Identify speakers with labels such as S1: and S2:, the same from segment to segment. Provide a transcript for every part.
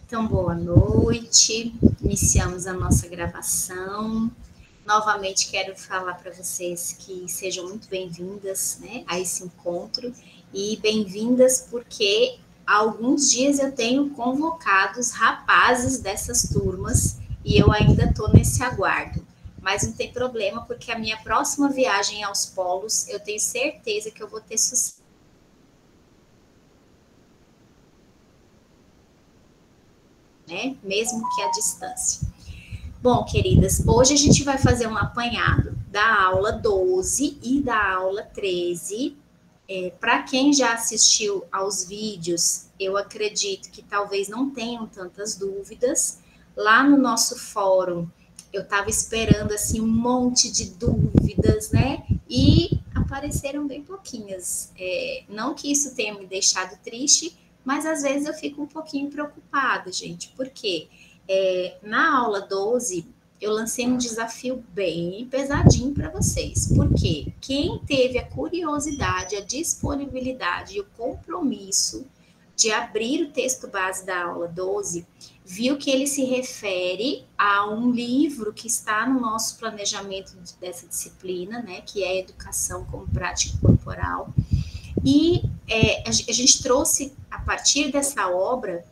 S1: Então, boa noite. Iniciamos a nossa gravação. Novamente quero falar para vocês que sejam muito bem-vindas, né, a esse encontro e bem-vindas porque há alguns dias eu tenho convocado os rapazes dessas turmas e eu ainda estou nesse aguardo. Mas não tem problema, porque a minha próxima viagem aos polos, eu tenho certeza que eu vou ter sucesso. Né? Mesmo que à distância. Bom, queridas, hoje a gente vai fazer um apanhado da aula 12 e da aula 13. Para quem já assistiu aos vídeos, eu acredito que talvez não tenham tantas dúvidas. Lá no nosso fórum, eu estava esperando assim um monte de dúvidas, né? E apareceram bem pouquinhas. Não que isso tenha me deixado triste, mas às vezes eu fico um pouquinho preocupada, gente. Por quê? Na aula 12, eu lancei um desafio bem pesadinho para vocês, porque quem teve a curiosidade, a disponibilidade e o compromisso de abrir o texto base da aula 12, viu que ele se refere a um livro que está no nosso planejamento dessa disciplina, né, que é Educação como Prática Corporal, e a gente trouxe, a partir dessa obra,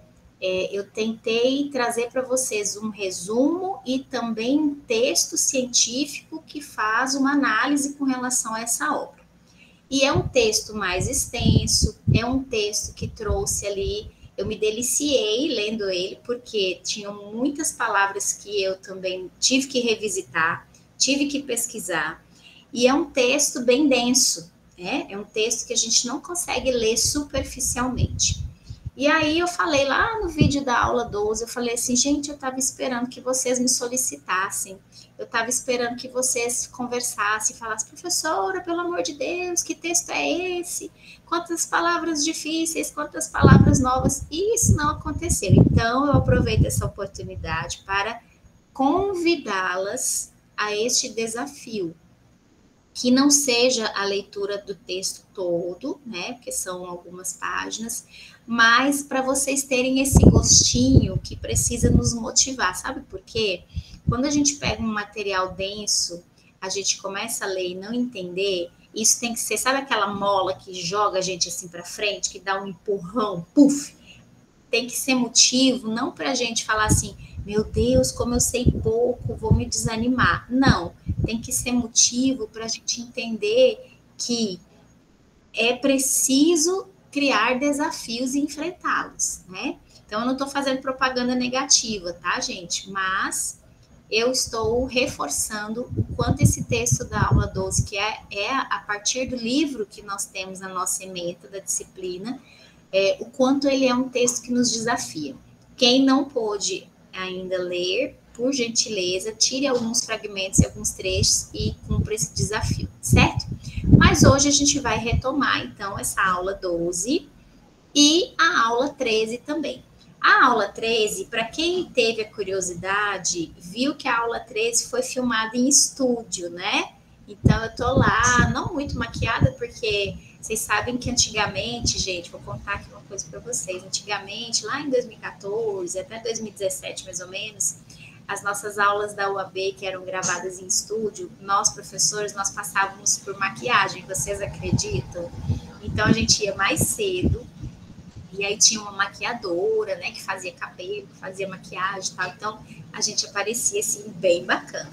S1: eu tentei trazer para vocês um resumo e também um texto científico que faz uma análise com relação a essa obra. E é um texto mais extenso, é um texto que trouxe ali, eu me deliciei lendo ele, porque tinham muitas palavras que eu também tive que revisitar, tive que pesquisar, e é um texto bem denso, né? É um texto que a gente não consegue ler superficialmente. E aí eu falei lá no vídeo da aula 12, eu falei assim, gente, eu estava esperando que vocês me solicitassem, eu estava esperando que vocês conversassem, falassem, professora, pelo amor de Deus, que texto é esse? Quantas palavras difíceis, quantas palavras novas, e isso não aconteceu. Então eu aproveito essa oportunidade para convidá-las a este desafio, que não seja a leitura do texto todo, né, porque são algumas páginas, mas para vocês terem esse gostinho que precisa nos motivar, sabe por quê? Quando a gente pega um material denso, a gente começa a ler e não entender, isso tem que ser, sabe aquela mola que joga a gente assim para frente, que dá um empurrão, puf, tem que ser motivo, não para a gente falar assim, meu Deus, como eu sei pouco, vou me desanimar. Não, tem que ser motivo para a gente entender que é preciso criar desafios e enfrentá-los, né? Então, eu não estou fazendo propaganda negativa, tá, gente? Mas eu estou reforçando o quanto esse texto da aula 12, que é a partir do livro que nós temos na nossa ementa da disciplina, o quanto ele é um texto que nos desafia. Quem não pôde ainda ler, por gentileza, tire alguns fragmentos e alguns trechos e cumpra esse desafio, certo? Mas hoje a gente vai retomar, então, essa aula 12 e a aula 13 também. A aula 13, para quem teve a curiosidade, viu que a aula 13 foi filmada em estúdio, né? Então, eu tô lá, não muito maquiada, porque vocês sabem que antigamente, gente, vou contar aqui uma coisa para vocês. Antigamente, lá em 2014, até 2017, mais ou menos, as nossas aulas da UAB, que eram gravadas em estúdio, nós, professores, nós passávamos por maquiagem, vocês acreditam? Então, a gente ia mais cedo, e aí tinha uma maquiadora, né, que fazia cabelo, que fazia maquiagem e tal. Então, a gente aparecia, assim, bem bacana.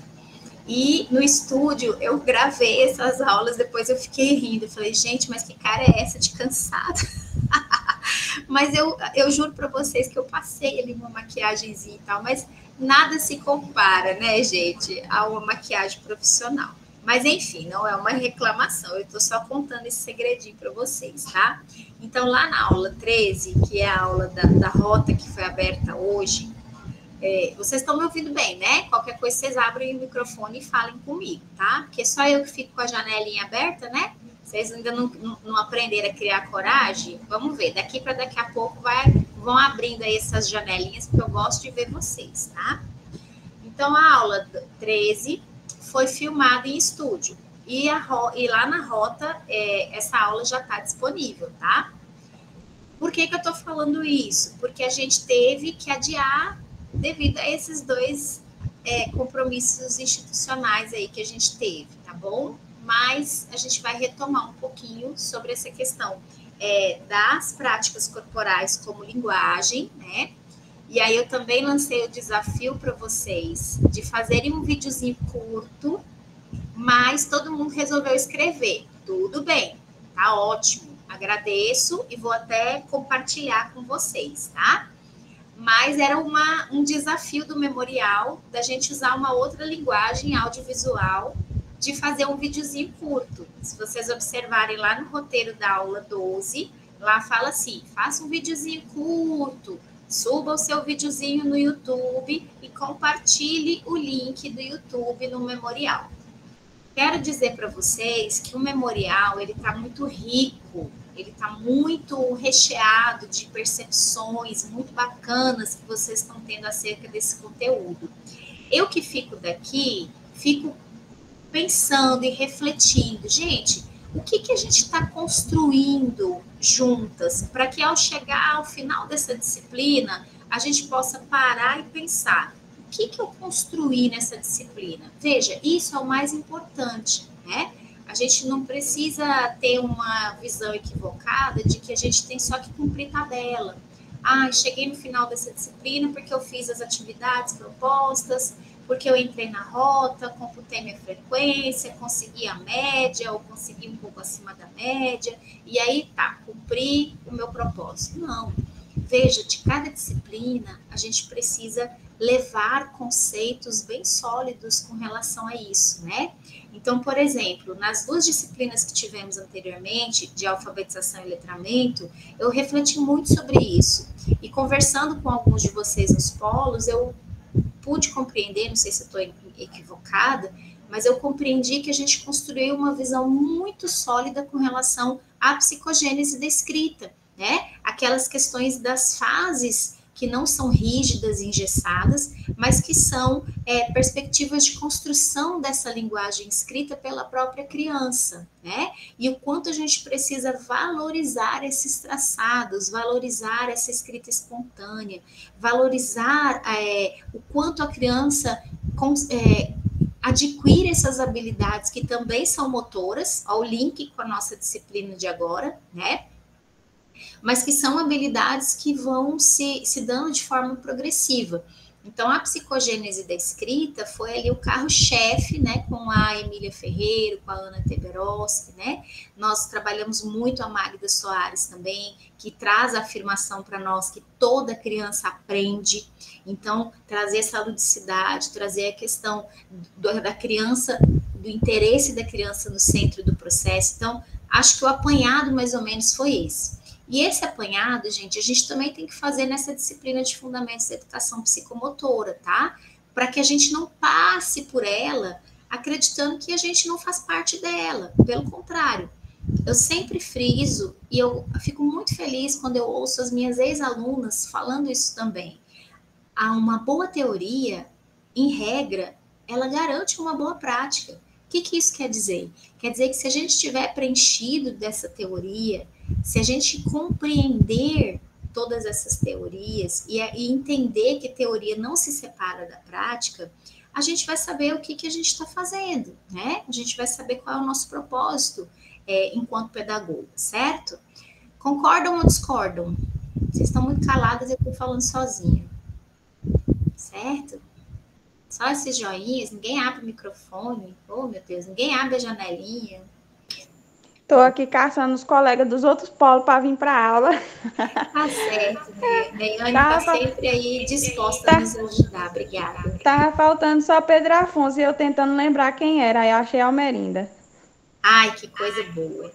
S1: E no estúdio, eu gravei essas aulas, depois eu fiquei rindo. Eu falei, gente, mas que cara é essa de cansada? Mas eu juro para vocês que eu passei ali uma maquiagemzinha e tal, mas nada se compara, né, gente, a uma maquiagem profissional. Mas, enfim, não é uma reclamação, eu estou só contando esse segredinho para vocês, tá? Então, lá na aula 13, que é a aula da rota que foi aberta hoje, vocês estão me ouvindo bem, né? Qualquer coisa, vocês abrem o microfone e falem comigo, tá? Porque só eu que fico com a janelinha aberta, né? Vocês ainda não aprenderam a criar coragem? Vamos ver, daqui para daqui a pouco vão abrindo aí essas janelinhas, porque eu gosto de ver vocês, tá? Então, a aula 13 foi filmada em estúdio. E lá na rota, essa aula já está disponível, tá? Por que que eu estou falando isso? Porque a gente teve que adiar devido a esses dois compromissos institucionais aí que a gente teve, tá bom? Mas a gente vai retomar um pouquinho sobre essa questão das práticas corporais como linguagem, né? E aí eu também lancei o desafio para vocês de fazerem um videozinho curto, mas todo mundo resolveu escrever. Tudo bem, tá ótimo. Agradeço e vou até compartilhar com vocês, tá? Mas era um desafio do memorial da gente usar uma outra linguagem audiovisual de fazer um videozinho curto. Se vocês observarem lá no roteiro da aula 12, lá fala assim, faça um videozinho curto, suba o seu videozinho no YouTube e compartilhe o link do YouTube no memorial. Quero dizer para vocês que o memorial ele está muito rico, ele está muito recheado de percepções muito bacanas que vocês estão tendo acerca desse conteúdo. Eu que fico daqui, fico pensando e refletindo, gente, o que a gente está construindo juntas para que ao chegar ao final dessa disciplina a gente possa parar e pensar o que eu construí nessa disciplina? Veja, isso é o mais importante, né? A gente não precisa ter uma visão equivocada de que a gente tem só que cumprir tabela. Ah, cheguei no final dessa disciplina porque eu fiz as atividades propostas, porque eu entrei na rota, computei minha frequência, consegui a média ou consegui um pouco acima da média, e aí tá, cumpri o meu propósito. Não. Veja, de cada disciplina, a gente precisa levar conceitos bem sólidos com relação a isso, né? Então, por exemplo, nas duas disciplinas que tivemos anteriormente, de alfabetização e letramento, eu refleti muito sobre isso. E conversando com alguns de vocês nos polos, eu pude compreender, não sei se eu estou equivocada, mas eu compreendi que a gente construiu uma visão muito sólida com relação à psicogênese da escrita, né? Aquelas questões das fases que não são rígidas e engessadas, mas que são perspectivas de construção dessa linguagem escrita pela própria criança, né? E o quanto a gente precisa valorizar esses traçados, valorizar essa escrita espontânea, valorizar o quanto a criança adquire essas habilidades que também são motoras, ao link com a nossa disciplina de agora, né? Mas que são habilidades que vão se dando de forma progressiva. Então, a psicogênese da escrita foi ali o carro-chefe, né, com a Emília Ferreiro, com a Ana Teberoski, né? Nós trabalhamos muito a Magda Soares também, que traz a afirmação para nós que toda criança aprende. Então, trazer essa ludicidade, trazer a questão da criança, do interesse da criança no centro do processo. Então, acho que o apanhado mais ou menos foi esse. E esse apanhado, gente, a gente também tem que fazer nessa disciplina de fundamentos da educação psicomotora, tá? Para que a gente não passe por ela acreditando que a gente não faz parte dela. Pelo contrário, eu sempre friso e eu fico muito feliz quando eu ouço as minhas ex-alunas falando isso também. Há uma boa teoria, em regra, ela garante uma boa prática. O que isso quer dizer? Quer dizer que se a gente estiver preenchido dessa teoria, se a gente compreender todas essas teorias e entender que teoria não se separa da prática, a gente vai saber o que a gente está fazendo, né? A gente vai saber qual é o nosso propósito enquanto pedagoga, certo? Concordam ou discordam? Vocês estão muito caladas e eu estou falando sozinha, certo? Só esses joinhas, ninguém abre o microfone, oh meu Deus, ninguém abre a janelinha.
S2: Estou aqui caçando os colegas dos outros polos para vir para a aula.
S1: Tá certo, Neiane está sempre aí disposta a nos ajudar, obrigada.
S2: Tava faltando só Pedro Afonso e eu tentando lembrar quem era, aí achei a Almerinda.
S1: Ai, que coisa boa.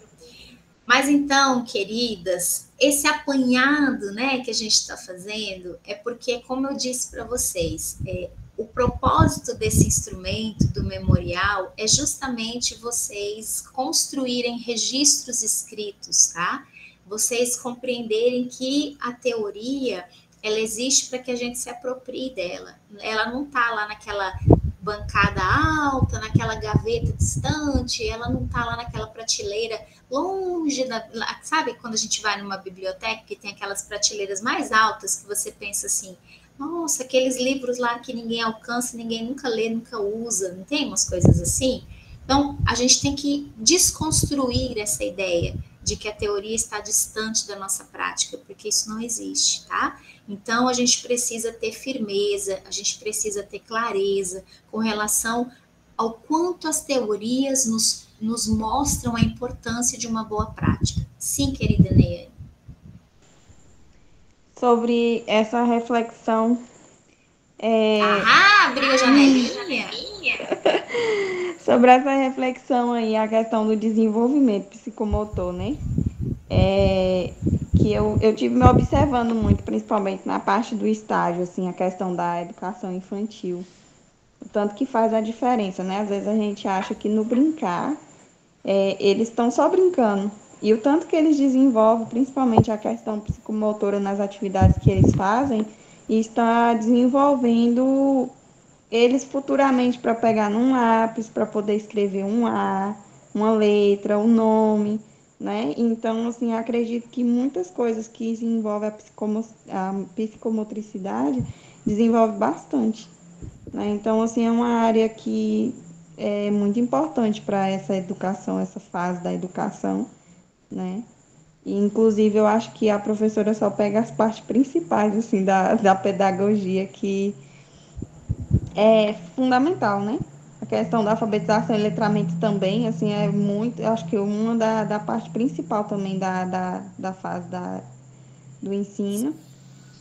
S1: Mas então, queridas, esse apanhado, né, que a gente está fazendo é porque, como eu disse para vocês, o propósito desse instrumento do memorial é justamente vocês construírem registros escritos, tá? Vocês compreenderem que a teoria, ela existe para que a gente se aproprie dela. Ela não está lá naquela bancada alta, naquela gaveta distante, ela não está lá naquela prateleira longe sabe quando a gente vai numa biblioteca que tem aquelas prateleiras mais altas que você pensa assim, nossa, aqueles livros lá que ninguém alcança, ninguém nunca lê, nunca usa, não tem umas coisas assim? Então, a gente tem que desconstruir essa ideia de que a teoria está distante da nossa prática, porque isso não existe, tá? Então, a gente precisa ter firmeza, a gente precisa ter clareza com relação ao quanto as teorias nos mostram a importância de uma boa prática. Sim, querida Neyane.
S2: Sobre essa reflexão,
S1: Abriu a janelinha.
S2: sobre essa reflexão aí, a questão do desenvolvimento psicomotor, né? Que eu tive me observando muito, principalmente na parte do estágio, assim, a questão da educação infantil. O tanto que faz a diferença, né? Às vezes a gente acha que no brincar, eles estão só brincando. E o tanto que eles desenvolvem, principalmente a questão psicomotora nas atividades que eles fazem, e está desenvolvendo eles futuramente para pegar num lápis, para poder escrever um A, uma letra, um nome, né? Então, assim, acredito que muitas coisas que envolvem a psicomotricidade desenvolve bastante, né? Então, assim, é uma área que é muito importante para essa educação, essa fase da educação, né? E, inclusive, eu acho que a professora só pega as partes principais, assim, da pedagogia, que é fundamental, né? A questão da alfabetização e letramento também, assim, é muito, eu acho que uma da parte principal também da fase do ensino.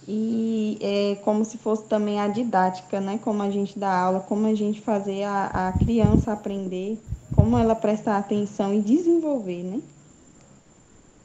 S2: E é como se fosse também a didática, né? Como a gente dá aula, como a gente fazer a criança aprender, como ela prestar atenção e desenvolver, né?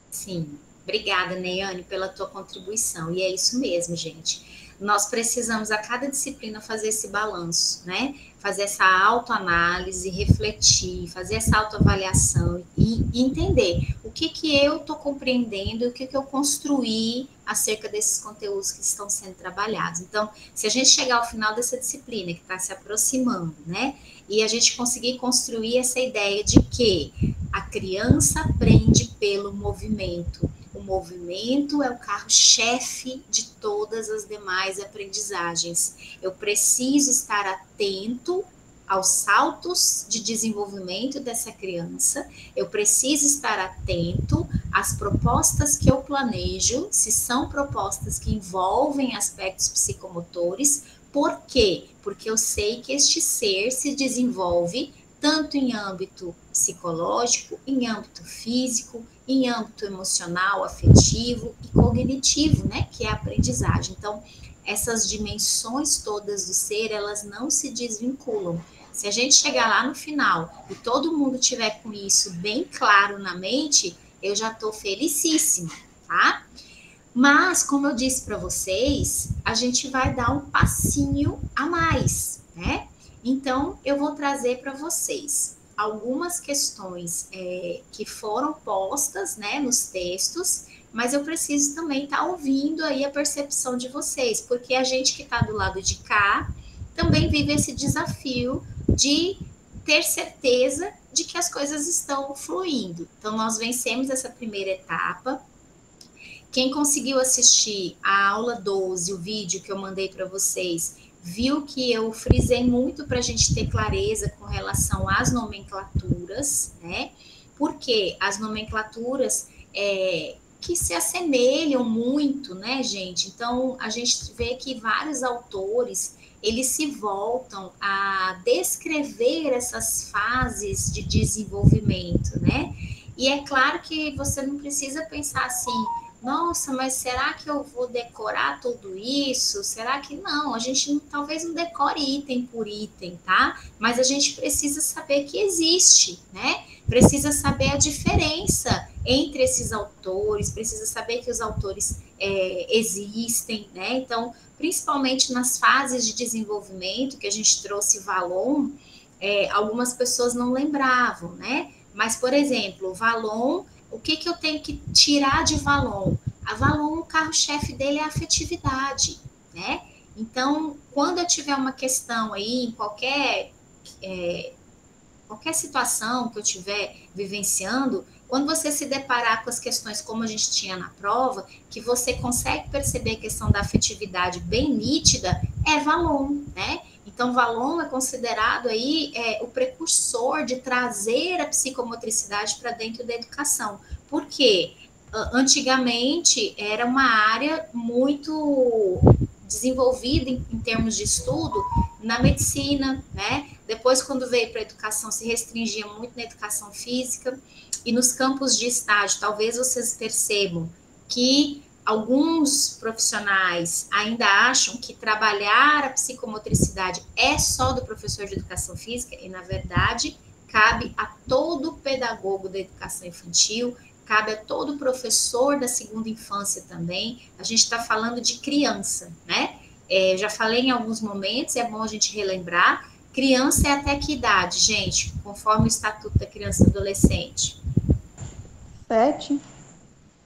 S1: Sim, obrigada, Neyane, pela tua contribuição. E é isso mesmo, gente. Nós precisamos a cada disciplina fazer esse balanço, né? Fazer essa autoanálise, refletir, fazer essa autoavaliação e entender o que eu estou compreendendo e o que eu construí acerca desses conteúdos que estão sendo trabalhados. Então, se a gente chegar ao final dessa disciplina que está se aproximando, né? E a gente conseguir construir essa ideia de que a criança aprende pelo movimento. O movimento é o carro-chefe de todas as demais aprendizagens. Eu preciso estar atento aos saltos de desenvolvimento dessa criança, eu preciso estar atento às propostas que eu planejo, se são propostas que envolvem aspectos psicomotores. Por quê? Porque eu sei que este ser se desenvolve tanto em âmbito psicológico, em âmbito físico, em âmbito emocional, afetivo e cognitivo, né, que é a aprendizagem. Então, essas dimensões todas do ser, elas não se desvinculam. Se a gente chegar lá no final e todo mundo tiver com isso bem claro na mente, eu já estou felicíssima, tá? Mas, como eu disse para vocês, a gente vai dar um passinho a mais, né? Então, eu vou trazer para vocês algumas questões que foram postas, né, nos textos, mas eu preciso também estar ouvindo aí a percepção de vocês, porque a gente que está do lado de cá também vive esse desafio de ter certeza de que as coisas estão fluindo. Então, nós vencemos essa primeira etapa. Quem conseguiu assistir a aula 12, o vídeo que eu mandei para vocês, viu que eu frisei muito para a gente ter clareza com relação às nomenclaturas, né? Porque as nomenclaturas que se assemelham muito, né, gente? Então, a gente vê que vários autores, eles se voltam a descrever essas fases de desenvolvimento, né? E é claro que você não precisa pensar assim, nossa, mas será que eu vou decorar tudo isso? Será que não? A gente talvez não decore item por item, tá? Mas a gente precisa saber que existe, né? Precisa saber a diferença entre esses autores, precisa saber que os autores existem, né? Então, principalmente nas fases de desenvolvimento que a gente trouxe Valon, algumas pessoas não lembravam, né? Mas, por exemplo, Valon, o que eu tenho que tirar de Valon? A Valon, o carro-chefe dele é a afetividade, né? Então, quando eu tiver uma questão aí, em qualquer situação que eu estiver vivenciando, quando você se deparar com as questões como a gente tinha na prova, que você consegue perceber a questão da afetividade bem nítida, é Valon, né? Então, Valon é considerado aí o precursor de trazer a psicomotricidade para dentro da educação. Por quê? Antigamente era uma área muito desenvolvida em termos de estudo na medicina, né? Depois, quando veio para a educação, se restringia muito na educação física e nos campos de estágio. Talvez vocês percebam que alguns profissionais ainda acham que trabalhar a psicomotricidade é só do professor de educação física e, na verdade, cabe a todo pedagogo da educação infantil, cabe a todo professor da segunda infância também. A gente está falando de criança, né? Já falei em alguns momentos, é bom a gente relembrar. Criança é até que idade, gente? Conforme o Estatuto da Criança e do Adolescente?
S2: 7,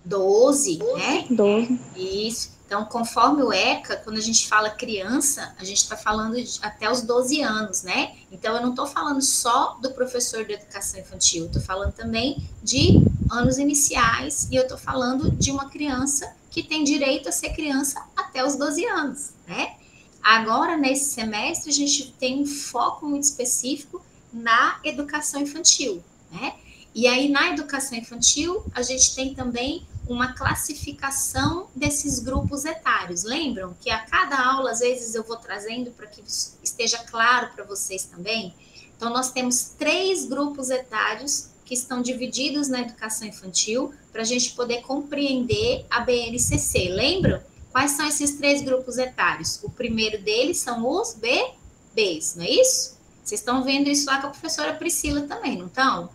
S1: 12, né?
S2: 12.
S1: Isso. Então, conforme o ECA, quando a gente fala criança, a gente está falando até os 12 anos, né? Então, eu não estou falando só do professor de educação infantil, estou falando também de anos iniciais e eu estou falando de uma criança que tem direito a ser criança até os 12 anos, né? Agora, nesse semestre, a gente tem um foco muito específico na educação infantil, né? E aí, na educação infantil, a gente tem também uma classificação desses grupos etários. Lembram que a cada aula, às vezes, eu vou trazendo para que esteja claro para vocês também? Então, nós temos 3 grupos etários que estão divididos na educação infantil para a gente poder compreender a BNCC. Lembram? Quais são esses 3 grupos etários? O primeiro deles são os bebês, não é isso? Vocês estão vendo isso lá com a professora Priscila também, não estão?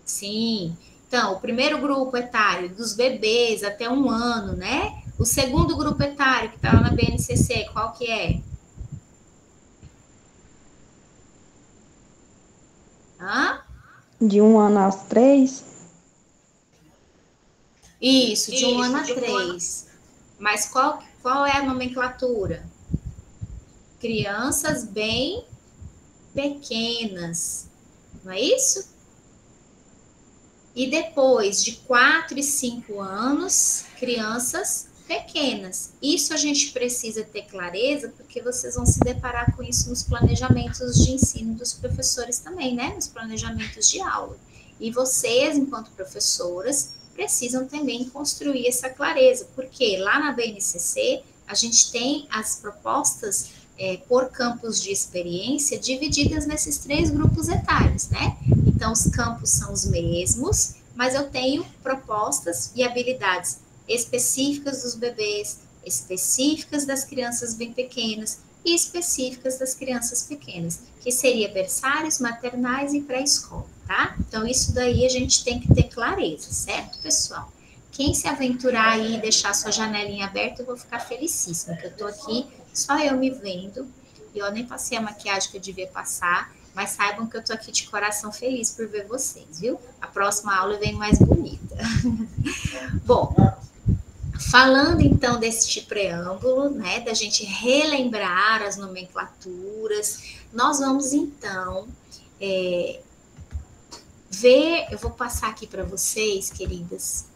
S1: Sim. Então, o primeiro grupo etário dos bebês até 1 ano, né? O segundo grupo etário que está lá na BNCC, qual que é? Hã?
S2: De 1 ano aos 3.
S1: Isso, de 1 ano a 3. Mas qual é a nomenclatura? Crianças bem pequenas, não é isso? E depois de 4 e 5 anos, crianças pequenas. Isso a gente precisa ter clareza, porque vocês vão se deparar com isso nos planejamentos de ensino dos professores também, né? Nos planejamentos de aula. E vocês, enquanto professoras, precisam também construir essa clareza, porque lá na BNCC a gente tem as propostas por campos de experiência divididas nesses 3 grupos etários, né? Então, os campos são os mesmos, mas eu tenho propostas e habilidades específicas dos bebês, específicas das crianças bem pequenas e específicas das crianças pequenas, que seria berçários, maternais e pré-escola, tá? Então, isso daí a gente tem que ter clareza, certo, pessoal? Quem se aventurar aí e deixar sua janelinha aberta, eu vou ficar felicíssima, que eu tô aqui, só eu me vendo, e eu nem passei a maquiagem que eu devia passar, mas saibam que eu tô aqui de coração feliz por ver vocês, viu? A próxima aula vem mais bonita. Bom, falando então deste preâmbulo, né, da gente relembrar as nomenclaturas, nós vamos então ver, eu vou passar aqui para vocês, queridas.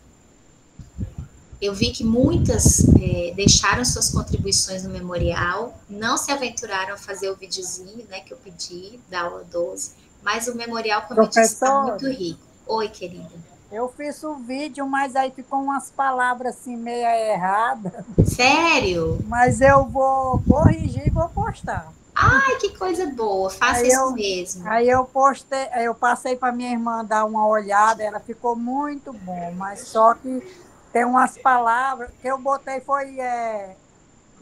S1: Eu vi que muitas deixaram suas contribuições no memorial, não se aventuraram a fazer o videozinho, né, que eu pedi, da aula 12, mas o memorial, como eu disse, está muito rico. Oi, querida.
S3: Eu fiz o vídeo, mas aí ficou umas palavras assim meio erradas.
S1: Sério?
S3: Mas eu vou corrigir e vou postar.
S1: Ai, que coisa boa, faça isso mesmo.
S3: Aí eu postei, eu passei para minha irmã dar uma olhada, ela ficou muito bom, mas só que tem umas palavras que eu botei foi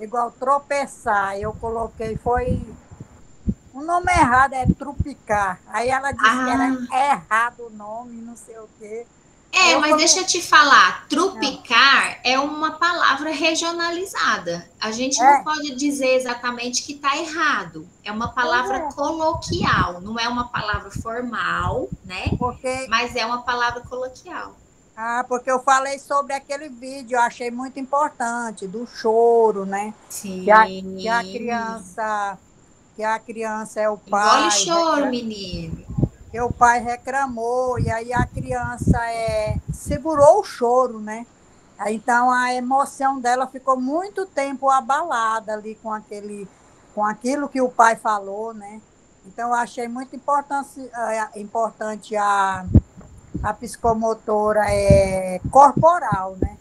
S3: igual tropeçar, eu coloquei foi o nome errado é trupicar. Aí ela disse que era errado o nome, não sei o quê.
S1: Mas deixa eu te falar, trupicar é uma palavra regionalizada. A gente não pode dizer exatamente que está errado. É uma palavra coloquial, não é uma palavra formal, né? Mas é uma palavra coloquial.
S3: Ah, porque eu falei sobre aquele vídeo, eu achei muito importante, do choro, né? Que a, que a
S1: Sim.
S3: criança, que a criança é o
S1: Engole o
S3: pai,
S1: choro, menino.
S3: que o pai reclamou, e aí a criança segurou o choro, né? Aí, então a emoção dela ficou muito tempo abalada ali com aquilo que o pai falou, né? Então eu achei muito importante a psicomotora corporal, né?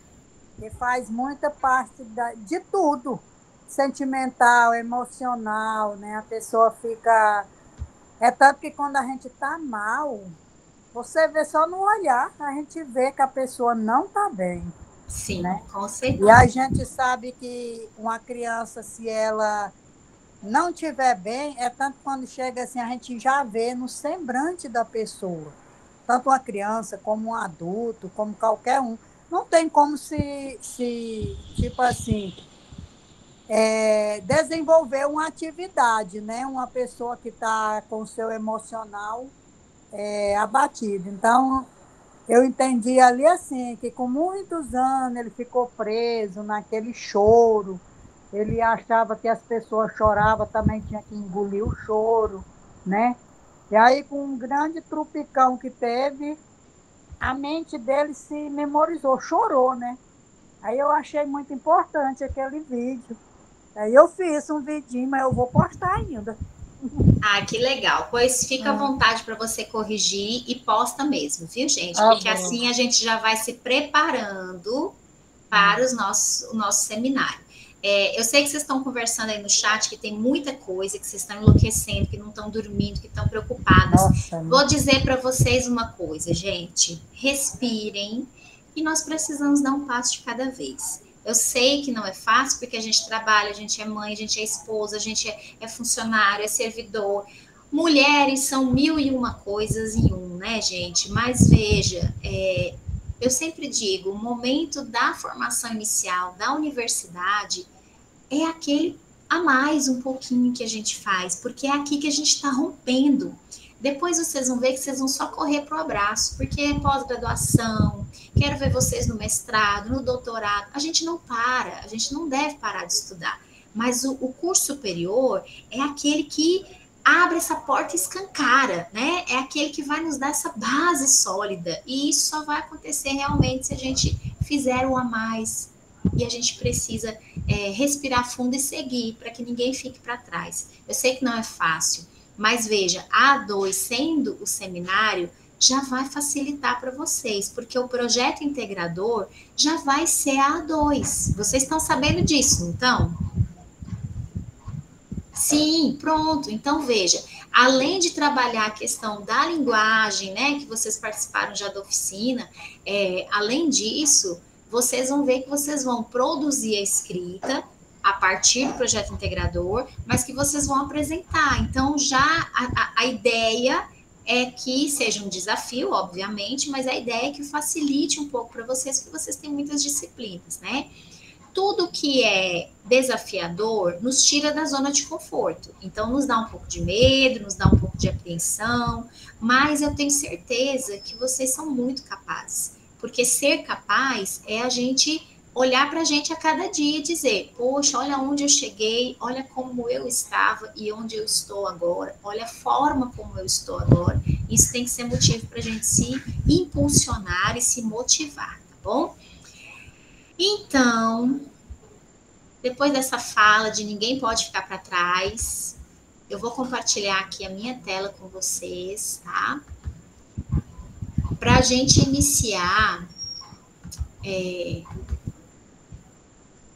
S3: Que faz muita parte de tudo, sentimental, emocional, né? A pessoa fica. É tanto que quando a gente está mal, você vê só no olhar, a gente vê que a pessoa não está bem,
S1: Sim,
S3: né?
S1: com
S3: E a
S1: certeza.
S3: gente sabe que uma criança, se ela não estiver bem, é tanto quando chega assim, a gente já vê no semblante da pessoa. Tanto uma criança, como um adulto, como qualquer um. Não tem como tipo assim, desenvolver uma atividade, né? Uma pessoa que está com o seu emocional abatido. Então, eu entendi ali assim, que com muitos anos ele ficou preso naquele choro, ele achava que as pessoas choravam, também tinha que engolir o choro, né? E aí, com um grande trupicão que teve, a mente dele se memorizou, chorou, né? Aí eu achei muito importante aquele vídeo. Aí eu fiz um vidinho, mas eu vou postar ainda.
S1: Ah, que legal. Pois fica à
S3: Ah,
S1: vontade para você corrigir e posta mesmo, viu, gente?
S3: tá
S1: Porque
S3: bom.
S1: assim a gente já vai se preparando para
S3: Ah,
S1: o nosso seminário. Eu sei que vocês estão conversando aí no chat, que tem muita coisa, que vocês estão enlouquecendo, que não estão dormindo, que estão preocupadas.
S3: nossa,
S1: Vou dizer para vocês uma coisa, gente. Respirem e nós precisamos dar um passo de cada vez. Eu sei que não é fácil, porque a gente trabalha, a gente é mãe, a gente é esposa, a gente é funcionário, é servidor. Mulheres são mil e uma coisas em um, né, gente? Mas veja, eu sempre digo, o momento da formação inicial da universidade é aquele a mais um pouquinho que a gente faz, porque é aqui que a gente está rompendo. Depois vocês vão ver que vocês vão só correr para o abraço, porque é pós-graduação, quero ver vocês no mestrado, no doutorado. A gente não para, a gente não deve parar de estudar. Mas o curso superior é aquele que abre essa porta e escancara, né? É aquele que vai nos dar essa base sólida. E isso só vai acontecer realmente se a gente fizer o a mais. E a gente precisa respirar fundo e seguir para que ninguém fique para trás. Eu sei que não é fácil, mas veja, a A2 sendo o seminário já vai facilitar para vocês, porque o projeto integrador já vai ser a A2. Vocês estão sabendo disso, então? Sim, pronto. Então veja, além de trabalhar a questão da linguagem, né, que vocês participaram já da oficina, além disso, vocês vão ver que vocês vão produzir a escrita a partir do projeto integrador, mas que vocês vão apresentar. Então já a ideia é que seja um desafio, obviamente, mas a ideia é que facilite um pouco para vocês, porque vocês têm muitas disciplinas, né? Tudo que é desafiador nos tira da zona de conforto. Então, nos dá um pouco de medo, nos dá um pouco de apreensão, mas eu tenho certeza que vocês são muito capazes. Porque ser capaz é a gente olhar para a gente a cada dia e dizer: poxa, olha onde eu cheguei, olha como eu estava e onde eu estou agora, olha a forma como eu estou agora. Isso tem que ser motivo para a gente se impulsionar e se motivar, tá bom? Então, depois dessa fala de ninguém pode ficar para trás, eu vou compartilhar aqui a minha tela com vocês, tá? Para a gente iniciar,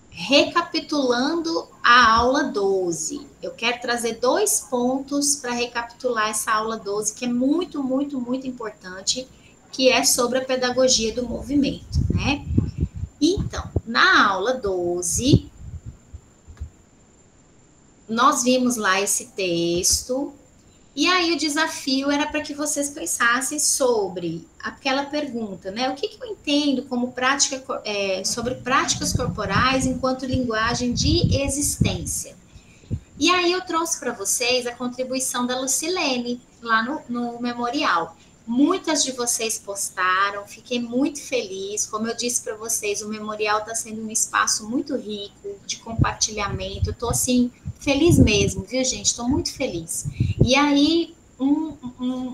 S1: recapitulando a aula 12. Eu quero trazer 2 pontos para recapitular essa aula 12, que é muito, muito, muito importante, que é sobre a pedagogia do movimento, né? Então, na aula 12, nós vimos lá esse texto, e aí o desafio era para que vocês pensassem sobre aquela pergunta, né? O que eu entendo como prática sobre práticas corporais enquanto linguagem de existência? E aí eu trouxe para vocês a contribuição da Lucilene lá no memorial. Muitas de vocês postaram, fiquei muito feliz. Como eu disse para vocês, o memorial está sendo um espaço muito rico de compartilhamento. Eu estou assim, feliz mesmo, viu, gente? Estou muito feliz. E aí,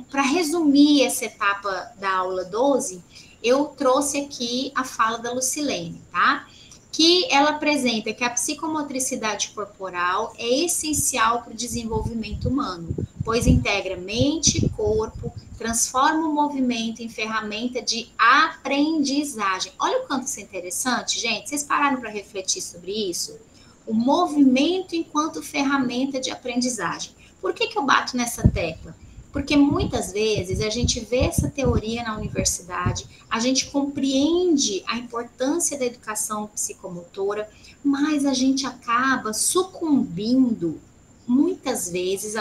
S1: para resumir essa etapa da aula 12, eu trouxe aqui a fala da Lucilene, tá? Que ela apresenta que a psicomotricidade corporal é essencial para o desenvolvimento humano, pois integra mente e corpo, transforma o movimento em ferramenta de aprendizagem. Olha o quanto isso é interessante, gente. Vocês pararam para refletir sobre isso? O movimento enquanto ferramenta de aprendizagem. Por que eu bato nessa tecla? Porque muitas vezes a gente vê essa teoria na universidade, a gente compreende a importância da educação psicomotora, mas a gente acaba sucumbindo muitas vezes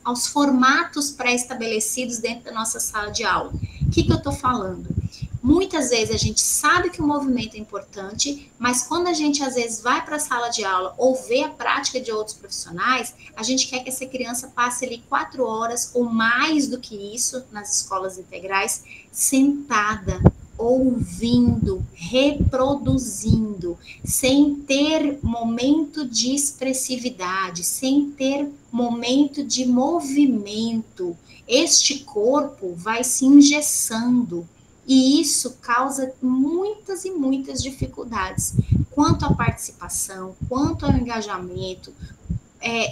S1: aos formatos pré-estabelecidos dentro da nossa sala de aula. O que eu estou falando? Muitas vezes a gente sabe que o movimento é importante, mas quando a gente às vezes vai para a sala de aula ou vê a prática de outros profissionais, a gente quer que essa criança passe ali 4 horas ou mais do que isso nas escolas integrais, sentada, ouvindo, reproduzindo, sem ter momento de expressividade, sem ter momento de movimento. Este corpo vai se engessando. E isso causa muitas e muitas dificuldades, quanto à participação, quanto ao engajamento,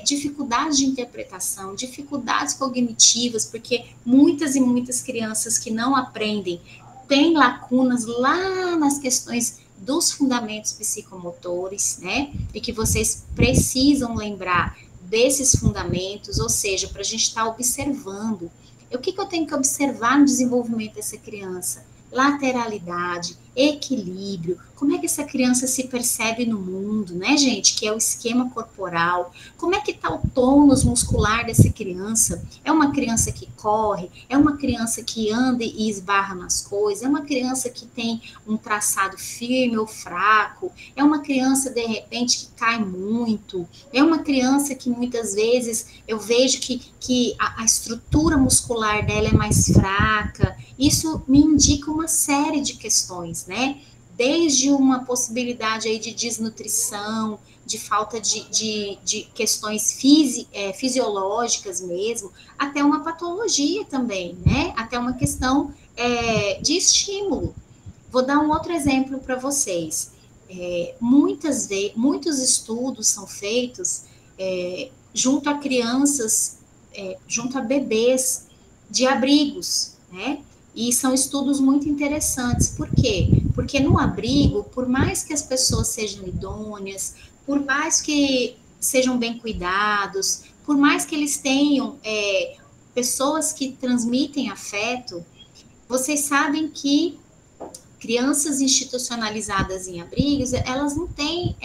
S1: dificuldades de interpretação, dificuldades cognitivas, porque muitas e muitas crianças que não aprendem têm lacunas lá nas questões dos fundamentos psicomotores, né? E que vocês precisam lembrar desses fundamentos, ou seja, para a gente estar observando. O que eu tenho que observar no desenvolvimento dessa criança? Lateralidade, equilíbrio, como é que essa criança se percebe no mundo, né, gente? Que é o esquema corporal. Como é que está o tônus muscular dessa criança? É uma criança que corre? É uma criança que anda e esbarra nas coisas? É uma criança que tem um traçado firme ou fraco? É uma criança, de repente, que cai muito? É uma criança que muitas vezes eu vejo que a estrutura muscular dela é mais fraca? Isso me indica uma série de questões, né? Desde uma possibilidade aí de desnutrição, de falta de questões fisiológicas mesmo, até uma patologia também, né? Até uma questão de estímulo. Vou dar um outro exemplo para vocês. Muitos estudos são feitos junto a crianças, junto a bebês de abrigos, né? E são estudos muito interessantes. Por quê? Porque no abrigo, por mais que as pessoas sejam idôneas, por mais que sejam bem cuidados, por mais que eles tenham pessoas que transmitem afeto, vocês sabem que crianças institucionalizadas em abrigos, elas não têm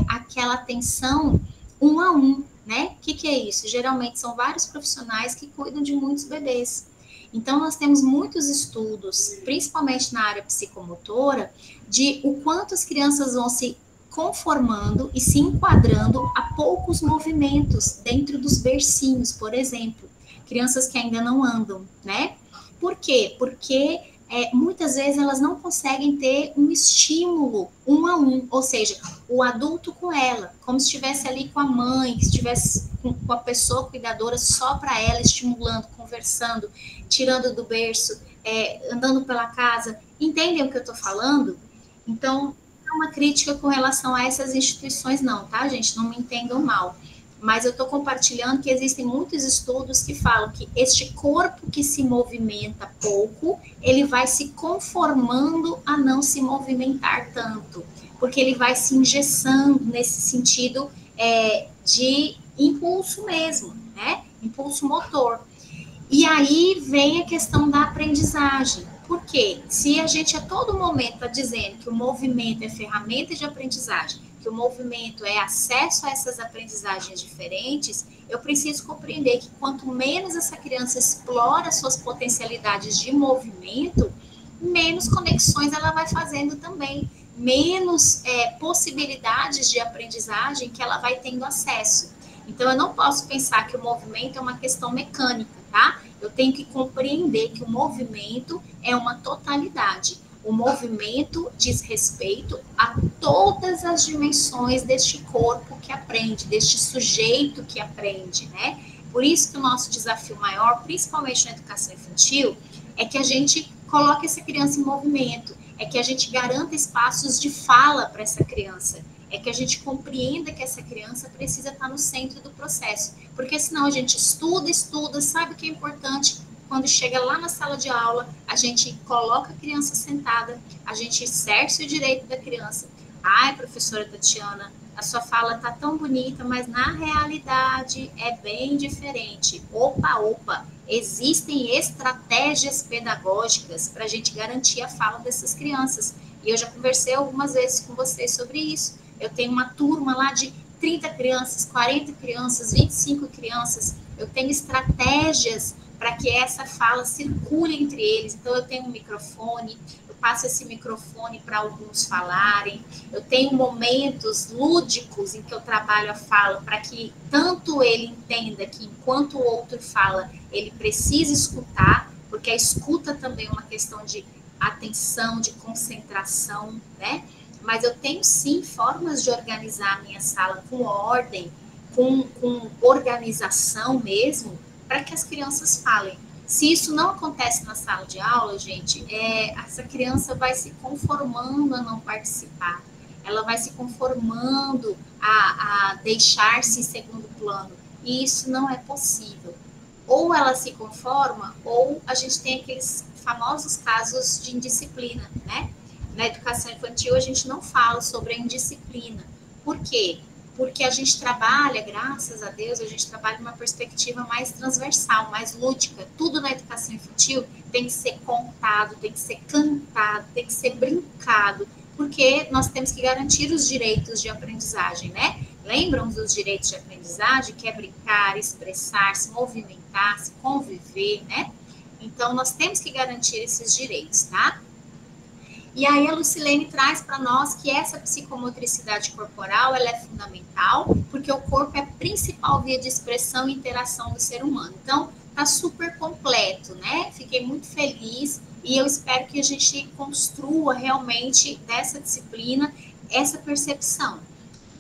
S1: aquela atenção 1 a 1, né? O que é isso? Geralmente são vários profissionais que cuidam de muitos bebês. Então, nós temos muitos estudos, principalmente na área psicomotora, de o quanto as crianças vão se conformando e se enquadrando a poucos movimentos dentro dos bercinhos, por exemplo. Crianças que ainda não andam, né? Por quê? Porque muitas vezes elas não conseguem ter um estímulo 1 a 1, ou seja, o adulto com ela, como se estivesse ali com a mãe, se estivesse com a pessoa cuidadora só para ela, estimulando, conversando, tirando do berço, andando pela casa. Entendem o que eu estou falando? Então, não é uma crítica com relação a essas instituições não, tá, gente? Não me entendam mal. Mas eu estou compartilhando que existem muitos estudos que falam que este corpo que se movimenta pouco, ele vai se conformando a não se movimentar tanto, porque ele vai se engessando nesse sentido de impulso mesmo, né? Impulso motor. E aí vem a questão da aprendizagem. Por quê? Se a gente a todo momento está dizendo que o movimento é ferramenta de aprendizagem, que o movimento é acesso a essas aprendizagens diferentes, eu preciso compreender que quanto menos essa criança explora suas potencialidades de movimento, menos conexões ela vai fazendo também, menos possibilidades de aprendizagem que ela vai tendo acesso. Então, eu não posso pensar que o movimento é uma questão mecânica, tá? Eu tenho que compreender que o movimento é uma totalidade. O movimento diz respeito a todas as dimensões deste corpo que aprende, deste sujeito que aprende, né? Por isso que o nosso desafio maior, principalmente na educação infantil, é que a gente coloque essa criança em movimento, é que a gente garanta espaços de fala para essa criança, é que a gente compreenda que essa criança precisa estar no centro do processo, porque senão a gente estuda, sabe o que é importante, quando chega lá na sala de aula, a gente coloca a criança sentada, a gente exerce o direito da criança. Ai, professora Tatiana, a sua fala está tão bonita, mas na realidade é bem diferente. Opa, existem estratégias pedagógicas para a gente garantir a fala dessas crianças. E eu já conversei algumas vezes com vocês sobre isso. Eu tenho uma turma lá de 30 crianças, 40 crianças, 25 crianças. Eu tenho estratégias para que essa fala circule entre eles. Então, eu tenho um microfone, eu passo esse microfone para alguns falarem, eu tenho momentos lúdicos em que eu trabalho a fala para que tanto ele entenda que enquanto o outro fala, ele precisa escutar, porque a escuta também é uma questão de atenção, de concentração, né? Mas eu tenho sim formas de organizar a minha sala com ordem, com organização mesmo, para que as crianças falem. Se isso não acontece na sala de aula, gente, essa criança vai se conformando a não participar, ela vai se conformando a deixar-se em segundo plano, e isso não é possível. Ou ela se conforma, ou a gente tem aqueles famosos casos de indisciplina, né? Na educação infantil, a gente não fala sobre a indisciplina. Por quê? Porque a gente trabalha, graças a Deus, a gente trabalha uma perspectiva mais transversal, mais lúdica. Tudo na educação infantil tem que ser contado, tem que ser cantado, tem que ser brincado, porque nós temos que garantir os direitos de aprendizagem, né? Lembram dos direitos de aprendizagem, que é brincar, expressar, se movimentar, se conviver, né? Então, nós temos que garantir esses direitos, tá? E aí a Lucilene traz para nós que essa psicomotricidade corporal ela é fundamental, porque o corpo é a principal via de expressão e interação do ser humano. Então, tá super completo, né? Fiquei muito feliz e eu espero que a gente construa realmente dessa disciplina essa percepção.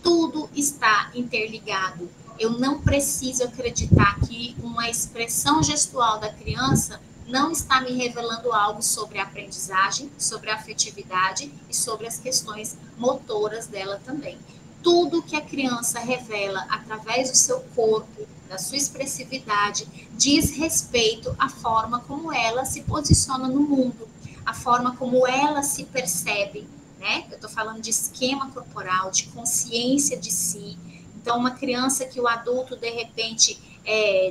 S1: Tudo está interligado. Eu não preciso acreditar que uma expressão gestual da criança não está me revelando algo sobre a aprendizagem, sobre a afetividade e sobre as questões motoras dela também. Tudo que a criança revela através do seu corpo, da sua expressividade, diz respeito à forma como ela se posiciona no mundo, a forma como ela se percebe, né? Eu estou falando de esquema corporal, de consciência de si. Então, uma criança que o adulto, de repente,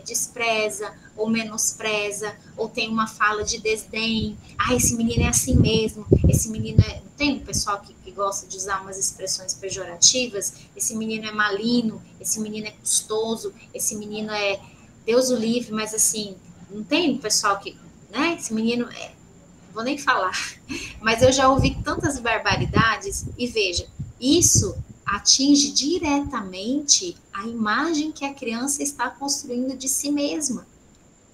S1: despreza ou menospreza, ou tem uma fala de desdém. Ah, esse menino é assim mesmo, esse menino é... Tem um pessoal que gosta de usar umas expressões pejorativas, esse menino é malino, esse menino é custoso, esse menino é Deus o livre, mas assim, não tem um pessoal que, né, esse menino é... Vou nem falar, mas eu já ouvi tantas barbaridades, e veja, isso atinge diretamente a imagem que a criança está construindo de si mesma.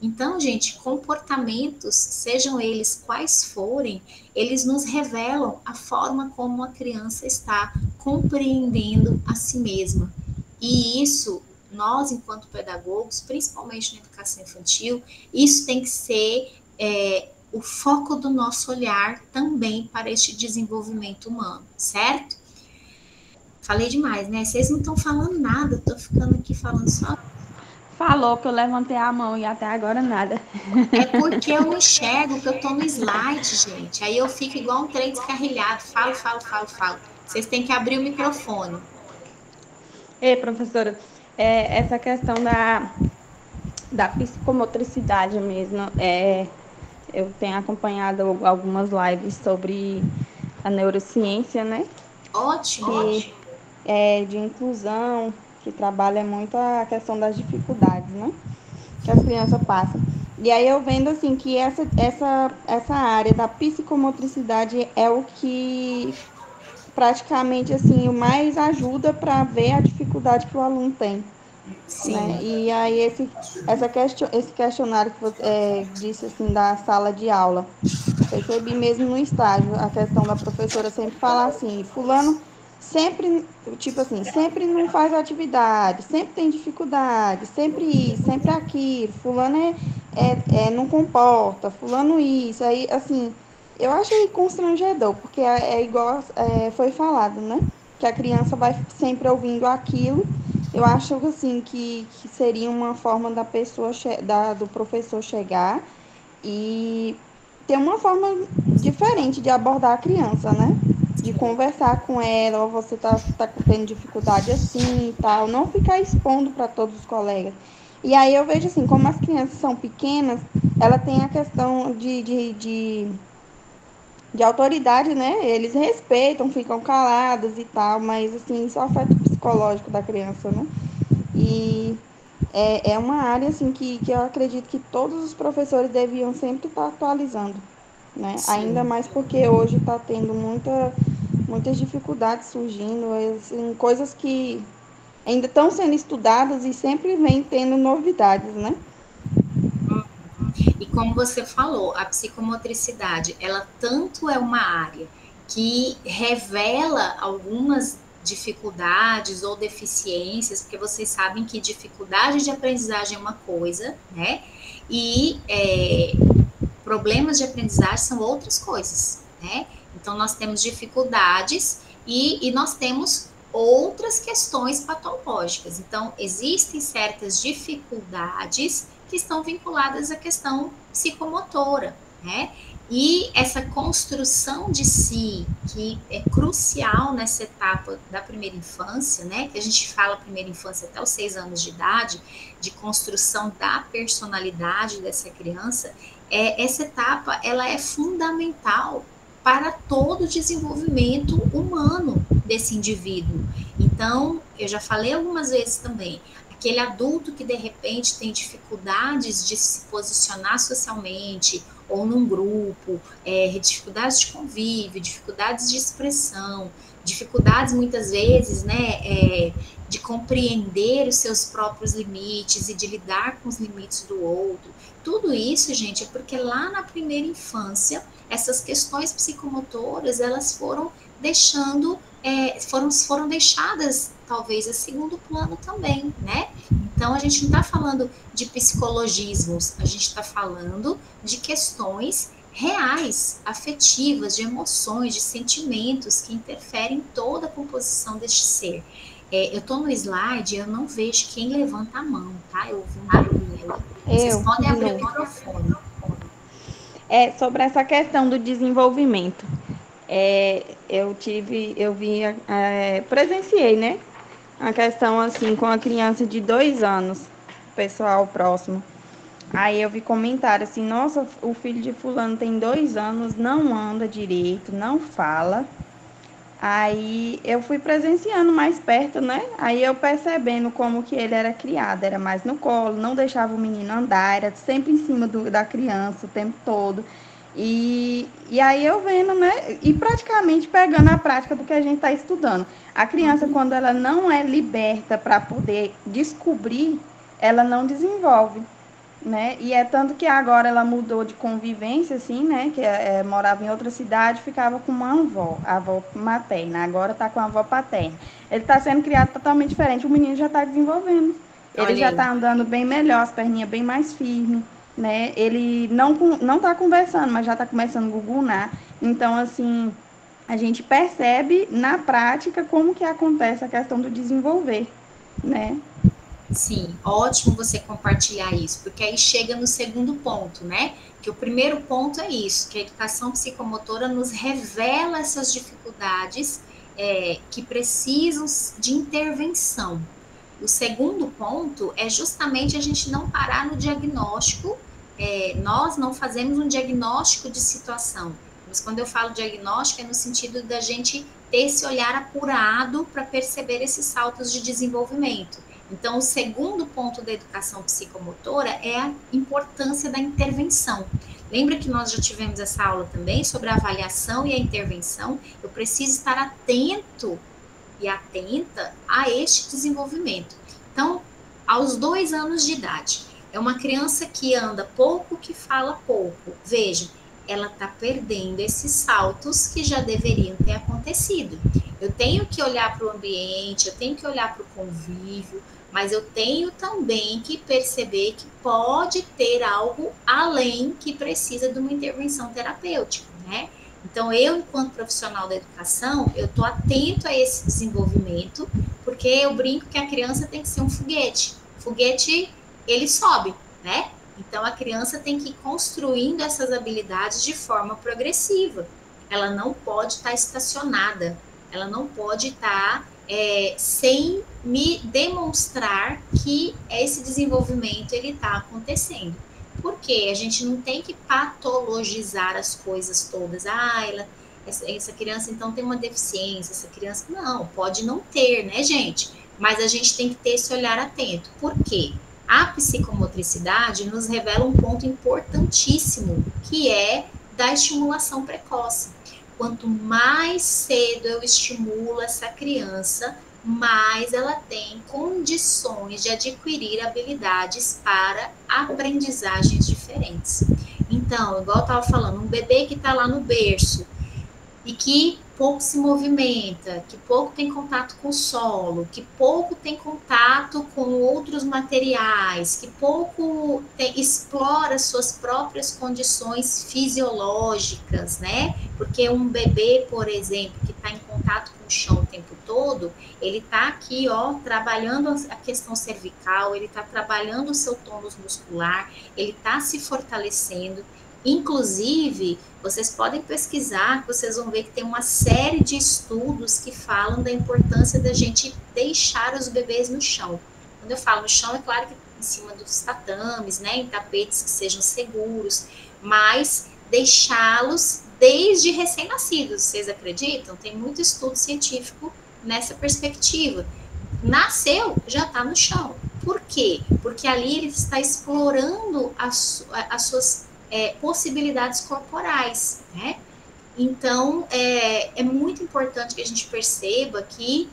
S1: Então, gente, comportamentos, sejam eles quais forem, eles nos revelam a forma como a criança está compreendendo a si mesma. E isso, nós, enquanto pedagogos, principalmente na educação infantil, isso tem que ser o foco do nosso olhar também para este desenvolvimento humano, certo? Falei demais, né? Vocês não estão falando nada, tô ficando aqui falando só.
S2: Falou que eu levantei a mão e até agora nada.
S1: É porque eu não enxergo que eu tô no slide, gente. Aí eu fico igual um trem descarrilhado. Falo. Vocês têm que abrir o microfone.
S2: Ei, professora, essa questão da psicomotricidade mesmo, eu tenho acompanhado algumas lives sobre a neurociência, né?
S1: Ótimo.
S2: De inclusão, que trabalha muito a questão das dificuldades, né? Que as crianças passam. E aí eu vendo assim que essa área da psicomotricidade é o que praticamente assim o mais ajuda para ver a dificuldade que o aluno tem. né?
S1: Sim,
S2: E aí esse questionário que você disse assim da sala de aula, percebi mesmo no estágio a questão da professora sempre falar assim, fulano sempre, tipo assim, sempre não faz atividade, sempre tem dificuldade, sempre isso, sempre aquilo, fulano não comporta, fulano isso, aí assim, eu achei constrangedor, porque é igual foi falado, né? Que a criança vai sempre ouvindo aquilo. Eu acho assim que seria uma forma da pessoa do professor chegar e ter uma forma diferente de abordar a criança, né? De
S1: sim,
S2: conversar com ela, ou você tá tendo dificuldade assim e tal, não ficar expondo para todos os colegas. E aí eu vejo assim, como as crianças são pequenas, ela tem a questão de autoridade, né? Eles respeitam, ficam calados e tal, mas assim, isso afeta o psicológico da criança, né? E é uma área assim que eu acredito que todos os professores deviam sempre estar atualizando, né? Ainda
S1: sim.
S2: mais porque hoje está tendo muitas dificuldades surgindo, assim, coisas que ainda estão sendo estudadas e sempre vem tendo novidades, né?
S1: E como você falou, a psicomotricidade, ela tanto é uma área que revela algumas dificuldades ou deficiências, porque vocês sabem que dificuldade de aprendizagem é uma coisa, né? E problemas de aprendizagem são outras coisas, né? Então, nós temos dificuldades e nós temos outras questões patológicas. Então, existem certas dificuldades que estão vinculadas à questão psicomotora, né? E essa construção de si, que é crucial nessa etapa da primeira infância, né? Que a gente fala primeira infância até os 6 anos de idade, de construção da personalidade dessa criança, essa etapa ela é fundamental para todo o desenvolvimento humano desse indivíduo. Então, eu já falei algumas vezes também, aquele adulto que de repente tem dificuldades de se posicionar socialmente ou num grupo, dificuldades de convívio, dificuldades de expressão, dificuldades muitas vezes, né, de compreender os seus próprios limites e de lidar com os limites do outro. Tudo isso, gente, é porque lá na primeira infância, essas questões psicomotoras, elas foram deixando, foram deixadas, talvez, a segundo plano também, né? Então, a gente não está falando de psicologismos, a gente está falando de questões reais, afetivas, de emoções, de sentimentos que interferem em toda a composição deste ser. Eu estou no slide, eu não vejo quem levanta a mão, tá? Eu ouvi um barulho aí. Vocês
S2: Eu,
S1: podem
S2: de
S1: abrir o
S2: novo.
S1: microfone.
S2: Sobre essa questão do desenvolvimento. Presenciei, né? A questão assim com a criança de 2 anos, pessoal próximo. Aí eu vi comentário assim, nossa, o filho de fulano tem 2 anos, não anda direito, não fala. Aí eu fui presenciando mais perto, né? Aí eu percebendo como que ele era criado, era mais no colo, não deixava o menino andar, era sempre em cima da criança o tempo todo. E aí eu vendo, né? E praticamente pegando a prática do que a gente está estudando. A criança, quando ela não é liberta para poder descobrir, ela não desenvolve, né? E é tanto que agora ela mudou de convivência, assim, né? Que morava em outra cidade, ficava com uma avó, a avó materna. Agora está com a avó paterna. Ele está sendo criado totalmente diferente. O menino já está desenvolvendo. Ele
S1: Olha
S2: já
S1: aí.
S2: está andando bem melhor, as perninhas bem mais firmes, né? Ele não está conversando, mas já está começando a gugunar. Então, assim, a gente percebe na prática como que acontece a questão do desenvolver, né?
S1: Sim, ótimo você compartilhar isso, porque aí chega no segundo ponto, né? Que o primeiro ponto é isso, que a educação psicomotora nos revela essas dificuldades que precisam de intervenção. O segundo ponto é justamente a gente não parar no diagnóstico. Nós não fazemos um diagnóstico de situação, mas quando eu falo diagnóstico é no sentido da gente ter esse olhar apurado para perceber esses saltos de desenvolvimento. Então, o segundo ponto da educação psicomotora é a importância da intervenção. Lembra que nós já tivemos essa aula também sobre a avaliação e a intervenção? Eu preciso estar atento e atenta a este desenvolvimento. Então, aos 2 anos de idade. É uma criança que anda pouco, que fala pouco. Veja, ela está perdendo esses saltos que já deveriam ter acontecido. Eu tenho que olhar para o ambiente, eu tenho que olhar para o convívio, mas eu tenho também que perceber que pode ter algo além que precisa de uma intervenção terapêutica, né? Então, eu, enquanto profissional da educação, eu estou atento a esse desenvolvimento, porque eu brinco que a criança tem que ser um foguete. Foguete, ele sobe, né? Então, a criança tem que ir construindo essas habilidades de forma progressiva. Ela não pode estar estacionada, ela não pode estar sem me demonstrar que esse desenvolvimento ele está acontecendo. Porque a gente não tem que patologizar as coisas todas. Essa criança então tem uma deficiência, essa criança não, pode não ter, né, gente? Mas a gente tem que ter esse olhar atento. Por quê? A psicomotricidade nos revela um ponto importantíssimo, que é da estimulação precoce. Quanto mais cedo eu estimulo essa criança, mais ela tem condições de adquirir habilidades para aprendizagens diferentes. Então, igual eu estava falando, um bebê que está lá no berço e que pouco se movimenta, que pouco tem contato com o solo, que pouco tem contato com outros materiais, que pouco explora suas próprias condições fisiológicas, né? Porque um bebê, por exemplo, que está em contato com o chão o tempo todo, ele está aqui, ó, trabalhando a questão cervical, ele está trabalhando o seu tônus muscular, ele está se fortalecendo. Inclusive, vocês podem pesquisar, vocês vão ver que tem uma série de estudos que falam da importância da gente deixar os bebês no chão. Quando eu falo no chão, é claro que em cima dos tatames, né, em tapetes que sejam seguros, mas deixá-los desde recém-nascidos, vocês acreditam? Tem muito estudo científico nessa perspectiva. Nasceu, já está no chão. Por quê? Porque ali ele está explorando as suas possibilidades corporais, né? Então, é muito importante que a gente perceba que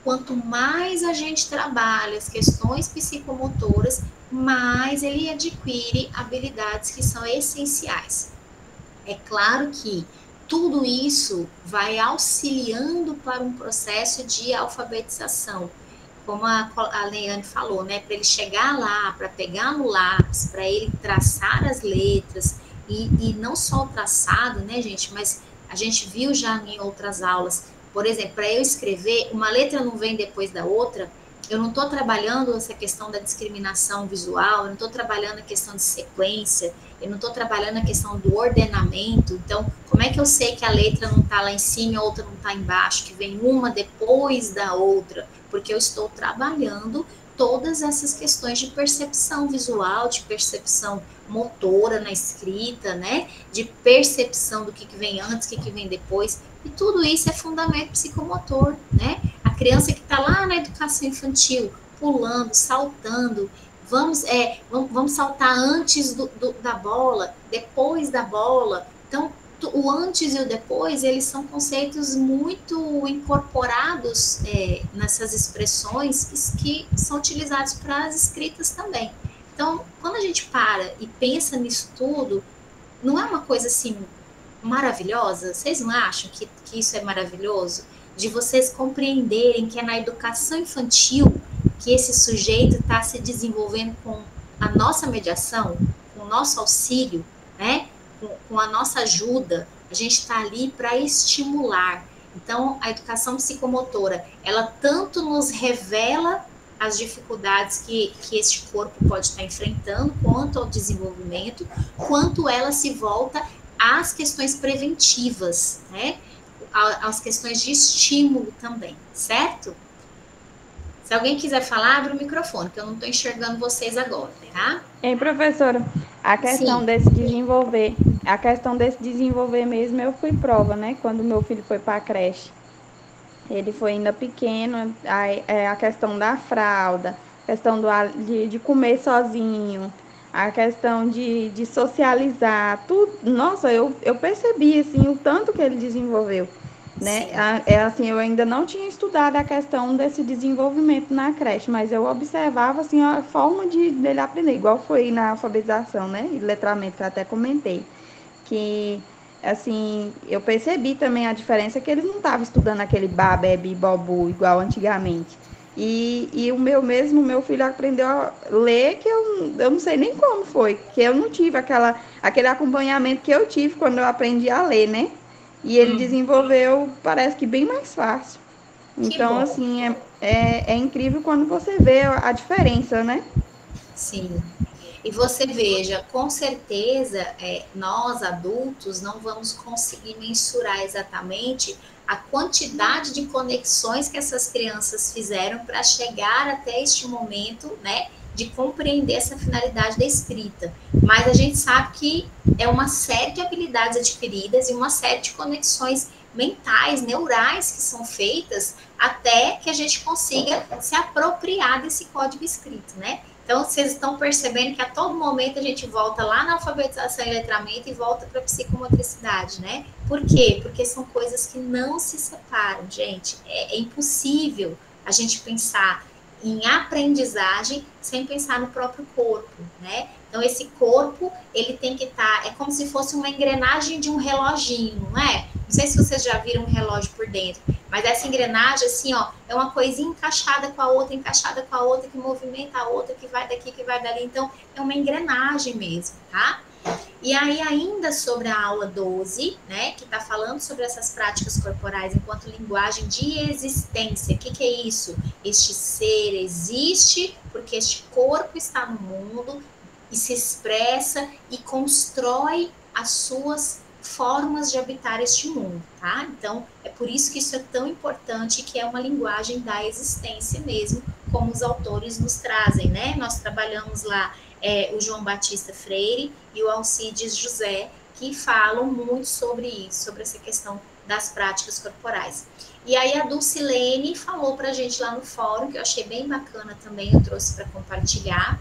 S1: quanto mais a gente trabalha as questões psicomotoras, mais ele adquire habilidades que são essenciais. É claro que tudo isso vai auxiliando para um processo de alfabetização, como a Leane falou, né, para ele chegar lá, para pegar no lápis, para ele traçar as letras, e não só o traçado, né, gente, mas a gente viu já em outras aulas, por exemplo, para eu escrever, uma letra não vem depois da outra, eu não estou trabalhando essa questão da discriminação visual, eu não estou trabalhando a questão de sequência, eu não estou trabalhando a questão do ordenamento. Então, como é que eu sei que a letra não está lá em cima e a outra não está embaixo, que vem uma depois da outra? Porque eu estou trabalhando todas essas questões de percepção visual, de percepção motora na escrita, né? De percepção do que vem antes, o que vem depois. E tudo isso é fundamento psicomotor, né? A criança que está lá na educação infantil, pulando, saltando, vamos saltar antes da bola, depois da bola. Então, o antes e o depois, eles são conceitos muito incorporados nessas expressões que são utilizados para as escritas também. Então, quando a gente para e pensa nisso tudo, não é uma coisa assim maravilhosa? Vocês não acham que isso é maravilhoso? De vocês compreenderem que é na educação infantil que esse sujeito está se desenvolvendo com a nossa mediação, com o nosso auxílio, né? Com a nossa ajuda, a gente está ali para estimular. Então, a educação psicomotora, ela tanto nos revela as dificuldades que este corpo pode estar enfrentando, quanto ao desenvolvimento, quanto ela se volta às questões preventivas, né? Às questões de estímulo também, certo? Se alguém quiser falar, abre o microfone, que eu não estou enxergando vocês agora, tá?
S2: Professora, a questão desse desenvolver mesmo, eu fui prova, né? Quando meu filho foi para a creche. Ele foi ainda pequeno, a questão da fralda, a questão de comer sozinho, a questão de socializar, tudo. Nossa, eu percebi, assim, o tanto que ele desenvolveu. né?
S1: Sim.
S2: É assim, eu ainda não tinha estudado a questão desse desenvolvimento na creche, mas eu observava assim a forma dele aprender, igual foi na alfabetização, né? E letramento que eu até comentei, que assim, eu percebi também a diferença que eles não estavam estudando aquele babé, bobu igual antigamente. E o meu filho aprendeu a ler que eu não sei nem como foi, que eu não tive aquele acompanhamento que eu tive quando eu aprendi a ler, né? E ele desenvolveu, parece que bem mais fácil.
S1: Que
S2: Então,
S1: bom.
S2: assim, é incrível quando você vê a diferença, né?
S1: Sim. E você veja, com certeza, nós adultos não vamos conseguir mensurar exatamente a quantidade de conexões que essas crianças fizeram para chegar até este momento, né, de compreender essa finalidade da escrita. Mas a gente sabe que é uma série de habilidades adquiridas e uma série de conexões mentais, neurais que são feitas até que a gente consiga se apropriar desse código escrito, né? Então, vocês estão percebendo que a todo momento a gente volta lá na alfabetização e letramento e volta para a psicomotricidade, né? Por quê? Porque são coisas que não se separam, gente. É impossível a gente pensar em aprendizagem sem pensar no próprio corpo, né? Então, esse corpo, ele tem que estar, é como se fosse uma engrenagem de um reloginho, não é? Não sei se vocês já viram um relógio por dentro, mas essa engrenagem, assim, ó, é uma coisinha encaixada com a outra, encaixada com a outra, que movimenta a outra, que vai daqui, que vai dali. Então, é uma engrenagem mesmo, tá? E aí, ainda sobre a aula 12, né, que está falando sobre essas práticas corporais enquanto linguagem de existência. O que é isso? Este ser existe porque este corpo está no mundo e se expressa e constrói as suas formas de habitar este mundo, tá? Então, é por isso que isso é tão importante, que é uma linguagem da existência mesmo, como os autores nos trazem, né? Nós trabalhamos lá o João Batista Freire e o Alcides José, que falam muito sobre isso, sobre essa questão das práticas corporais. E aí a Dulcilene falou para a gente lá no fórum, que eu achei bem bacana também, eu trouxe para compartilhar,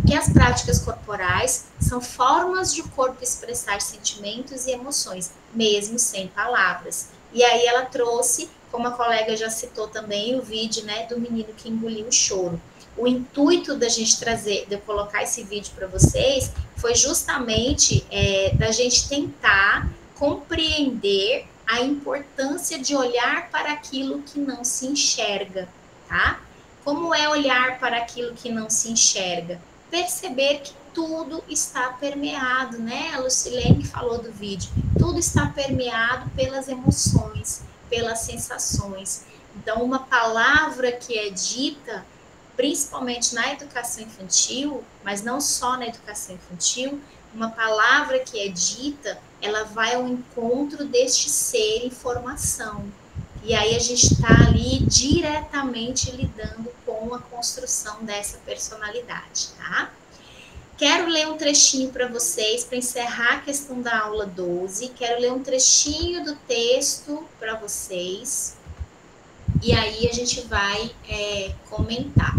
S1: que as práticas corporais são formas de o corpo expressar sentimentos e emoções, mesmo sem palavras. E aí ela trouxe, como a colega já citou também, o vídeo, né, do menino que engoliu o choro. O intuito da gente trazer, de eu colocar esse vídeo para vocês, foi justamente da gente tentar compreender a importância de olhar para aquilo que não se enxerga, tá? Como é olhar para aquilo que não se enxerga? Perceber que tudo está permeado, né? A Lucilene que falou do vídeo, tudo está permeado pelas emoções, pelas sensações. Então, uma palavra que é dita, principalmente na educação infantil, mas não só na educação infantil, uma palavra que é dita, ela vai ao encontro deste ser em formação. E aí a gente está ali diretamente lidando com a construção dessa personalidade, tá? Quero ler um trechinho para vocês, para encerrar a questão da aula 12. Quero ler um trechinho do texto para vocês. E aí a gente vai comentar.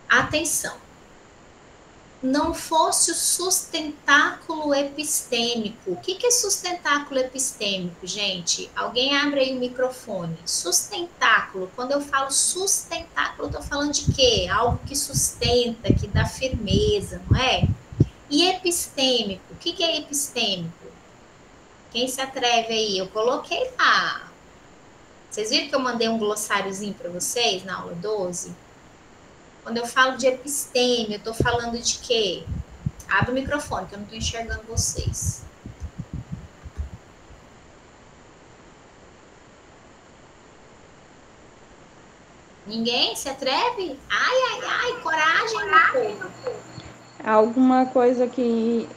S1: Atenção! Não fosse o sustentáculo epistêmico. O que é sustentáculo epistêmico, gente? Alguém abre aí o microfone. Sustentáculo. Quando eu falo sustentáculo, eu estou falando de quê? Algo que sustenta, que dá firmeza, não é? E epistêmico. O que é epistêmico? Quem se atreve aí? Eu coloquei lá. Vocês viram que eu mandei um glossáriozinho para vocês na aula 12? Quando eu falo de episteme, eu estou falando de quê? Abre o microfone, que eu não estou enxergando vocês. Ninguém se atreve? Ai, coragem, meu povo.
S2: Alguma coisa que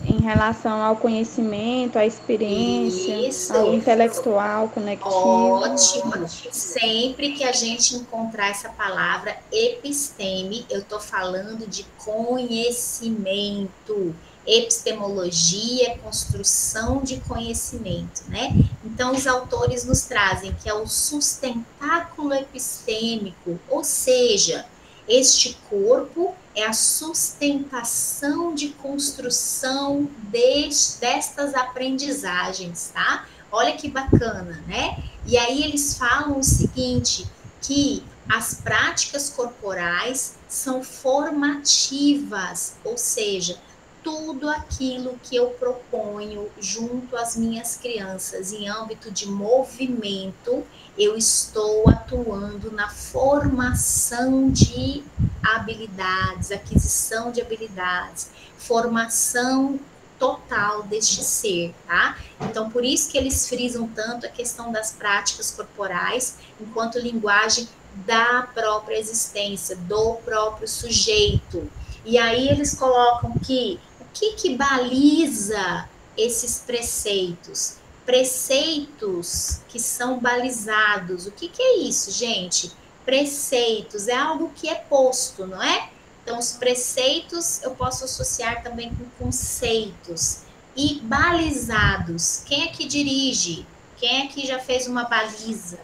S2: em relação ao conhecimento, à experiência,
S1: Isso.
S2: ao intelectual, conectivo.
S1: Ótimo. Sempre que a gente encontrar essa palavra episteme, eu estou falando de conhecimento. Epistemologia, construção de conhecimento, né? Então, os autores nos trazem que é o sustentáculo epistêmico, ou seja, este corpo é a sustentação de construção destas aprendizagens, tá? Olha que bacana, né? E aí eles falam o seguinte, que as práticas corporais são formativas, ou seja, tudo aquilo que eu proponho junto às minhas crianças em âmbito de movimento, eu estou atuando na formação de habilidades, aquisição de habilidades, formação total deste ser, tá? Então, por isso que eles frisam tanto a questão das práticas corporais enquanto linguagem da própria existência, do próprio sujeito. E aí eles colocam que o que baliza esses preceitos? Preceitos que são balizados. O que é isso, gente? Preceitos é algo que é posto, não é? Então, os preceitos eu posso associar também com conceitos. E balizados, quem é que dirige? Quem é que já fez uma baliza?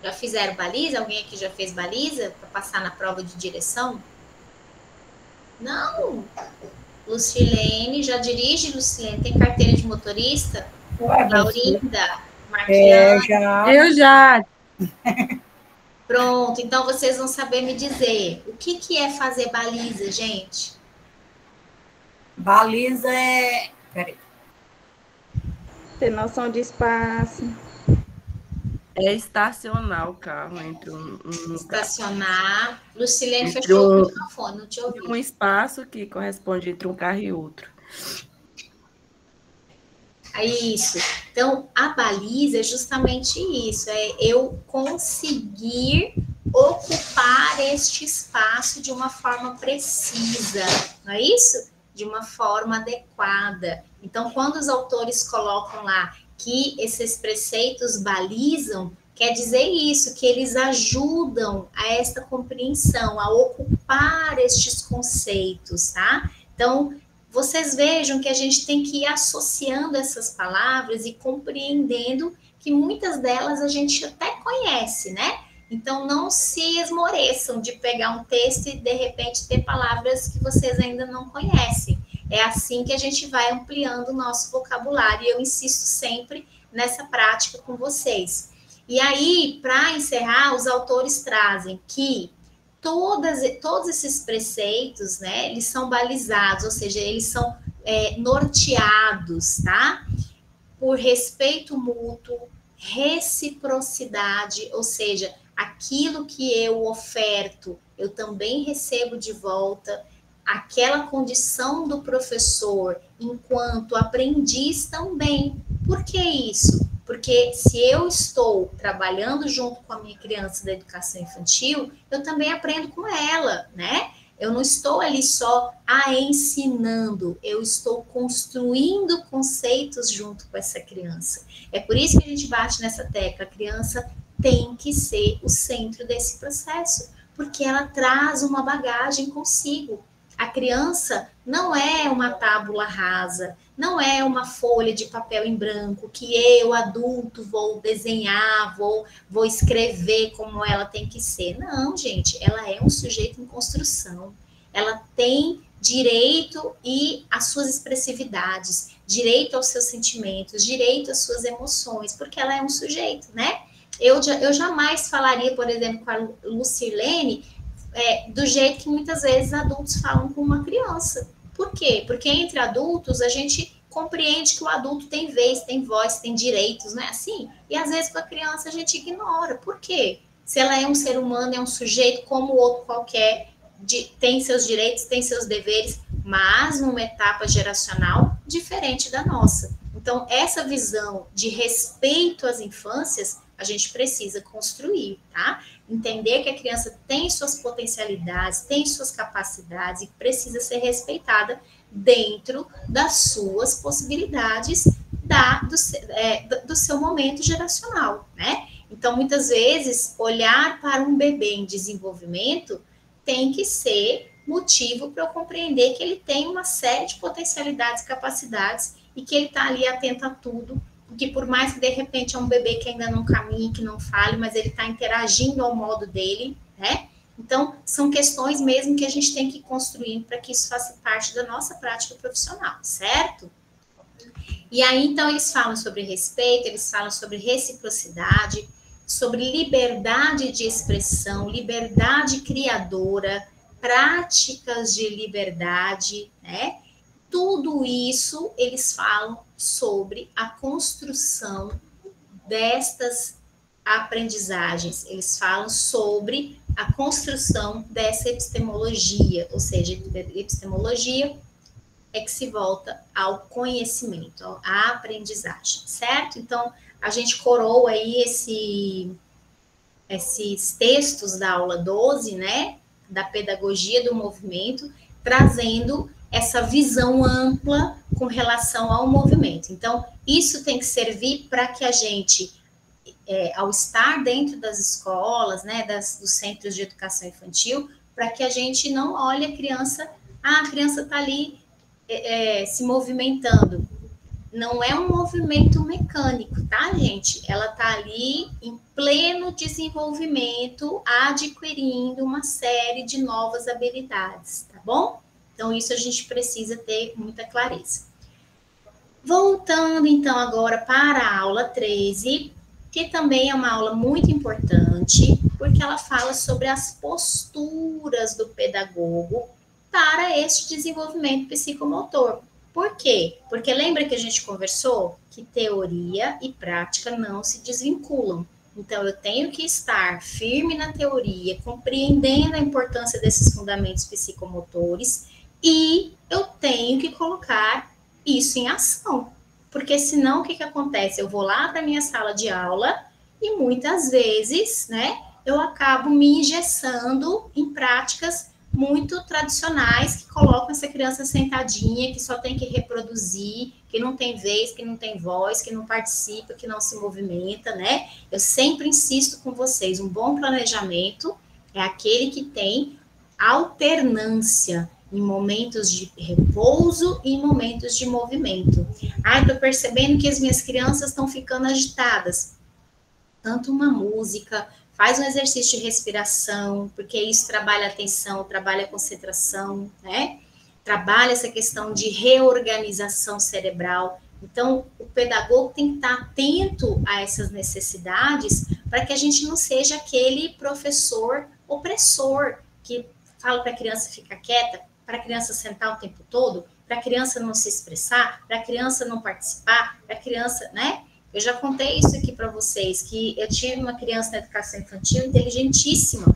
S1: Já fizeram baliza? Alguém aqui já fez baliza para passar na prova de direção? Não. Lucilene, já dirige, Lucilene? Tem carteira de motorista? Laurinda? Marquiana?
S3: Eu já.
S1: Pronto, então vocês vão saber me dizer o que é fazer baliza, gente?
S3: Baliza é... Peraí.
S2: Ter noção de espaço.
S4: É estacionar o carro entre
S1: Estacionar. Lucilene fechou o microfone, não te ouvi.
S4: um espaço que corresponde entre um carro e outro.
S1: É isso. Então, a baliza é justamente isso, é eu conseguir ocupar este espaço de uma forma precisa, não é isso? De uma forma adequada. Então, quando os autores colocam lá que esses preceitos balizam, quer dizer isso, que eles ajudam a esta compreensão, a ocupar estes conceitos, tá? Então, vocês vejam que a gente tem que ir associando essas palavras e compreendendo que muitas delas a gente até conhece, né? Então, não se esmoreçam de pegar um texto e, de repente, ter palavras que vocês ainda não conhecem. É assim que a gente vai ampliando o nosso vocabulário e eu insisto sempre nessa prática com vocês. E aí, para encerrar, os autores trazem que todos esses preceitos, né, eles são balizados, ou seja, eles são norteados, tá? Por respeito mútuo, reciprocidade, ou seja, aquilo que eu oferto, eu também recebo de volta, aquela condição do professor enquanto aprendiz também. Por que isso? Porque se eu estou trabalhando junto com a minha criança da educação infantil, eu também aprendo com ela, né? Eu não estou ali só ensinando, eu estou construindo conceitos junto com essa criança. É por isso que a gente bate nessa tecla, a criança tem que ser o centro desse processo, porque ela traz uma bagagem consigo. A criança não é uma tábula rasa, não é uma folha de papel em branco que eu, adulto, vou desenhar, vou escrever como ela tem que ser. Não, gente, ela é um sujeito em construção. Ela tem direito e às suas expressividades, direito aos seus sentimentos, direito às suas emoções, porque ela é um sujeito, né? Eu jamais falaria, por exemplo, com a Lucilene, do jeito que muitas vezes adultos falam com uma criança. Por quê? Porque entre adultos a gente compreende que o adulto tem vez, tem voz, tem direitos, não é assim? E às vezes com a criança a gente ignora. Por quê? Se ela é um ser humano, é um sujeito como o outro qualquer, tem seus direitos, tem seus deveres, mas numa etapa geracional diferente da nossa. Então, essa visão de respeito às infâncias, a gente precisa construir, tá? Entender que a criança tem suas potencialidades, tem suas capacidades e precisa ser respeitada dentro das suas possibilidades do seu momento geracional, né? Então, muitas vezes, olhar para um bebê em desenvolvimento tem que ser motivo para eu compreender que ele tem uma série de potencialidades e capacidades e que ele está ali atento a tudo, porque por mais que de repente é um bebê que ainda não caminhe, que não fale, mas ele está interagindo ao modo dele, né? Então, são questões mesmo que a gente tem que construir para que isso faça parte da nossa prática profissional, certo? E aí, então, eles falam sobre respeito, eles falam sobre reciprocidade, sobre liberdade de expressão, liberdade criadora, práticas de liberdade, né? Tudo isso eles falam sobre a construção destas aprendizagens. Eles falam sobre a construção dessa epistemologia, ou seja, epistemologia é que se volta ao conhecimento, à aprendizagem, certo? Então, a gente coroa aí esses textos da aula 12, né, da pedagogia do movimento, trazendo essa visão ampla com relação ao movimento. Então, isso tem que servir para que a gente, ao estar dentro das escolas, né, dos centros de educação infantil, para que a gente não olhe a criança está ali se movimentando. Não é um movimento mecânico, tá, gente? Ela está ali em pleno desenvolvimento, adquirindo uma série de novas habilidades, tá bom? Então, isso a gente precisa ter muita clareza. Voltando, então, agora para a aula 13, que também é uma aula muito importante, porque ela fala sobre as posturas do pedagogo para este desenvolvimento psicomotor. Por quê? Porque lembra que a gente conversou que teoria e prática não se desvinculam. Então, eu tenho que estar firme na teoria, compreendendo a importância desses fundamentos psicomotores, e eu tenho que colocar isso em ação. Porque senão, o que acontece? Eu vou lá para a minha sala de aula e muitas vezes, né, eu acabo me engessando em práticas muito tradicionais que colocam essa criança sentadinha, que só tem que reproduzir, que não tem vez, que não tem voz, que não participa, que não se movimenta, né? Eu sempre insisto com vocês, um bom planejamento é aquele que tem alternância em momentos de repouso e em momentos de movimento. Tô percebendo que as minhas crianças estão ficando agitadas. Tanto uma música, faz um exercício de respiração, porque isso trabalha a atenção, trabalha a concentração, né? Trabalha essa questão de reorganização cerebral. Então, o pedagogo tem que estar atento a essas necessidades para que a gente não seja aquele professor opressor que fala para a criança ficar quieta, para a criança sentar o tempo todo, para a criança não se expressar, para a criança não participar, para a criança, né? Eu já contei isso aqui para vocês, que eu tive uma criança na educação infantil inteligentíssima,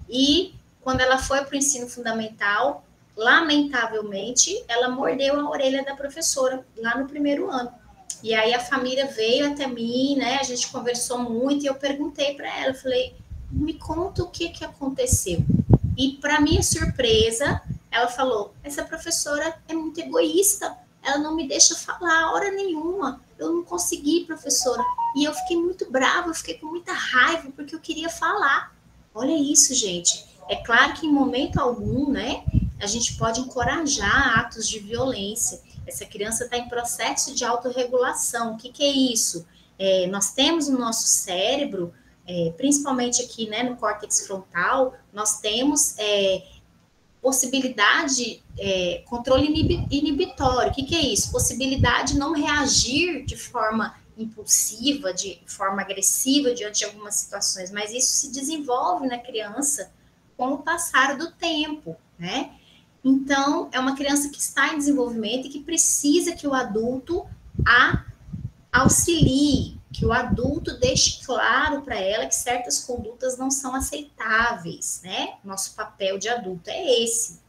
S1: e quando ela foi para o ensino fundamental, lamentavelmente, ela mordeu a orelha da professora, lá no primeiro ano. E aí a família veio até mim, né, a gente conversou muito, e eu perguntei para ela, eu falei, me conta o que aconteceu. E para minha surpresa, ela falou, essa professora é muito egoísta, ela não me deixa falar hora nenhuma, eu não consegui, professora. E eu fiquei muito brava, eu fiquei com muita raiva, porque eu queria falar. Olha isso, gente. É claro que em momento algum, né, a gente pode encorajar atos de violência. Essa criança está em processo de autorregulação. O que é isso? Nós temos no nosso cérebro, principalmente aqui, né, no córtex frontal, nós temos possibilidade, controle inibitório. O que é isso? Possibilidade de não reagir de forma impulsiva, de forma agressiva diante de algumas situações, mas isso se desenvolve na criança com o passar do tempo, né? Então, é uma criança que está em desenvolvimento e que precisa que o adulto a auxilie, que o adulto deixe claro para ela que certas condutas não são aceitáveis, né? Nosso papel de adulto é esse.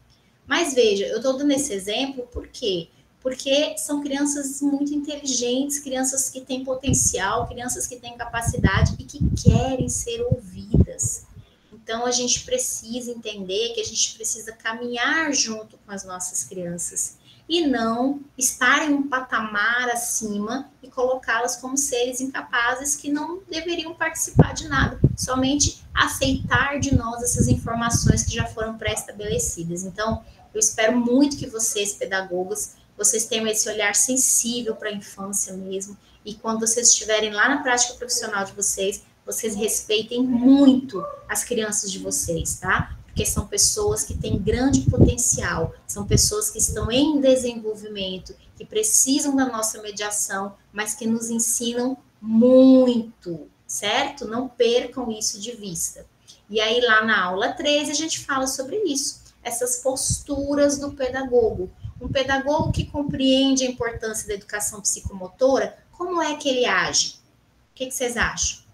S1: Mas veja, eu estou dando esse exemplo por quê? Porque são crianças muito inteligentes, crianças que têm potencial, crianças que têm capacidade e que querem ser ouvidas. Então, a gente precisa entender que a gente precisa caminhar junto com as nossas crianças e não estar em um patamar acima e colocá-las como seres incapazes que não deveriam participar de nada, somente aceitar de nós essas informações que já foram pré-estabelecidas. Então, eu espero muito que vocês, pedagogos, vocês tenham esse olhar sensível para a infância mesmo, e quando vocês estiverem lá na prática profissional de vocês, vocês respeitem muito as crianças de vocês, tá? Porque são pessoas que têm grande potencial, são pessoas que estão em desenvolvimento, que precisam da nossa mediação, mas que nos ensinam muito, certo? Não percam isso de vista. E aí, lá na aula 13, a gente fala sobre isso, essas posturas do pedagogo. Um pedagogo que compreende a importância da educação psicomotora, como é que ele age? O que vocês acham?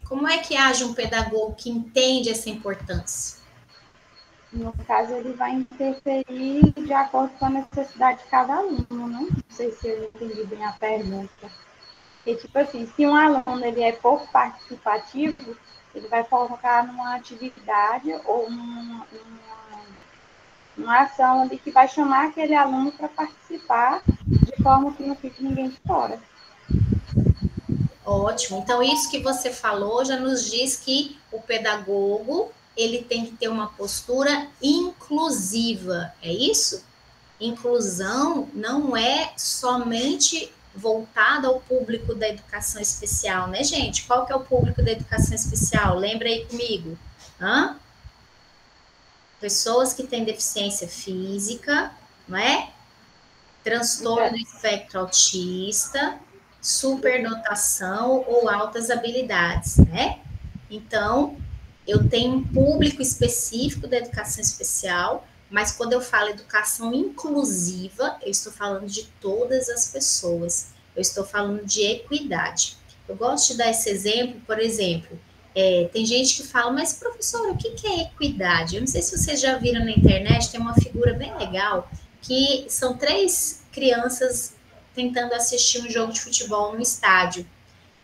S1: Como é que age um pedagogo que entende essa importância?
S5: No caso, ele vai interferir de acordo com a necessidade de cada aluno, né? Não sei se eu entendi bem a pergunta. Porque, tipo assim, se um aluno ele é pouco participativo, ele vai colocar numa atividade ou numa ação ali que vai chamar aquele aluno para participar, de forma que não fique ninguém de fora.
S1: Ótimo. Então, isso que você falou já nos diz que o pedagogo, ele tem que ter uma postura inclusiva, é isso? Inclusão não é somente voltada ao público da educação especial, né, gente? Qual que é o público da educação especial? Lembra aí comigo. Hã? Pessoas que têm deficiência física, não é? Transtorno do espectro autista, superdotação ou altas habilidades, né? Então, eu tenho um público específico da educação especial, mas quando eu falo educação inclusiva, eu estou falando de todas as pessoas, eu estou falando de equidade. Eu gosto de dar esse exemplo, por exemplo, tem gente que fala, mas professora, o que é equidade? Eu não sei se vocês já viram na internet, tem uma figura bem legal, que são 3 crianças tentando assistir um jogo de futebol no estádio.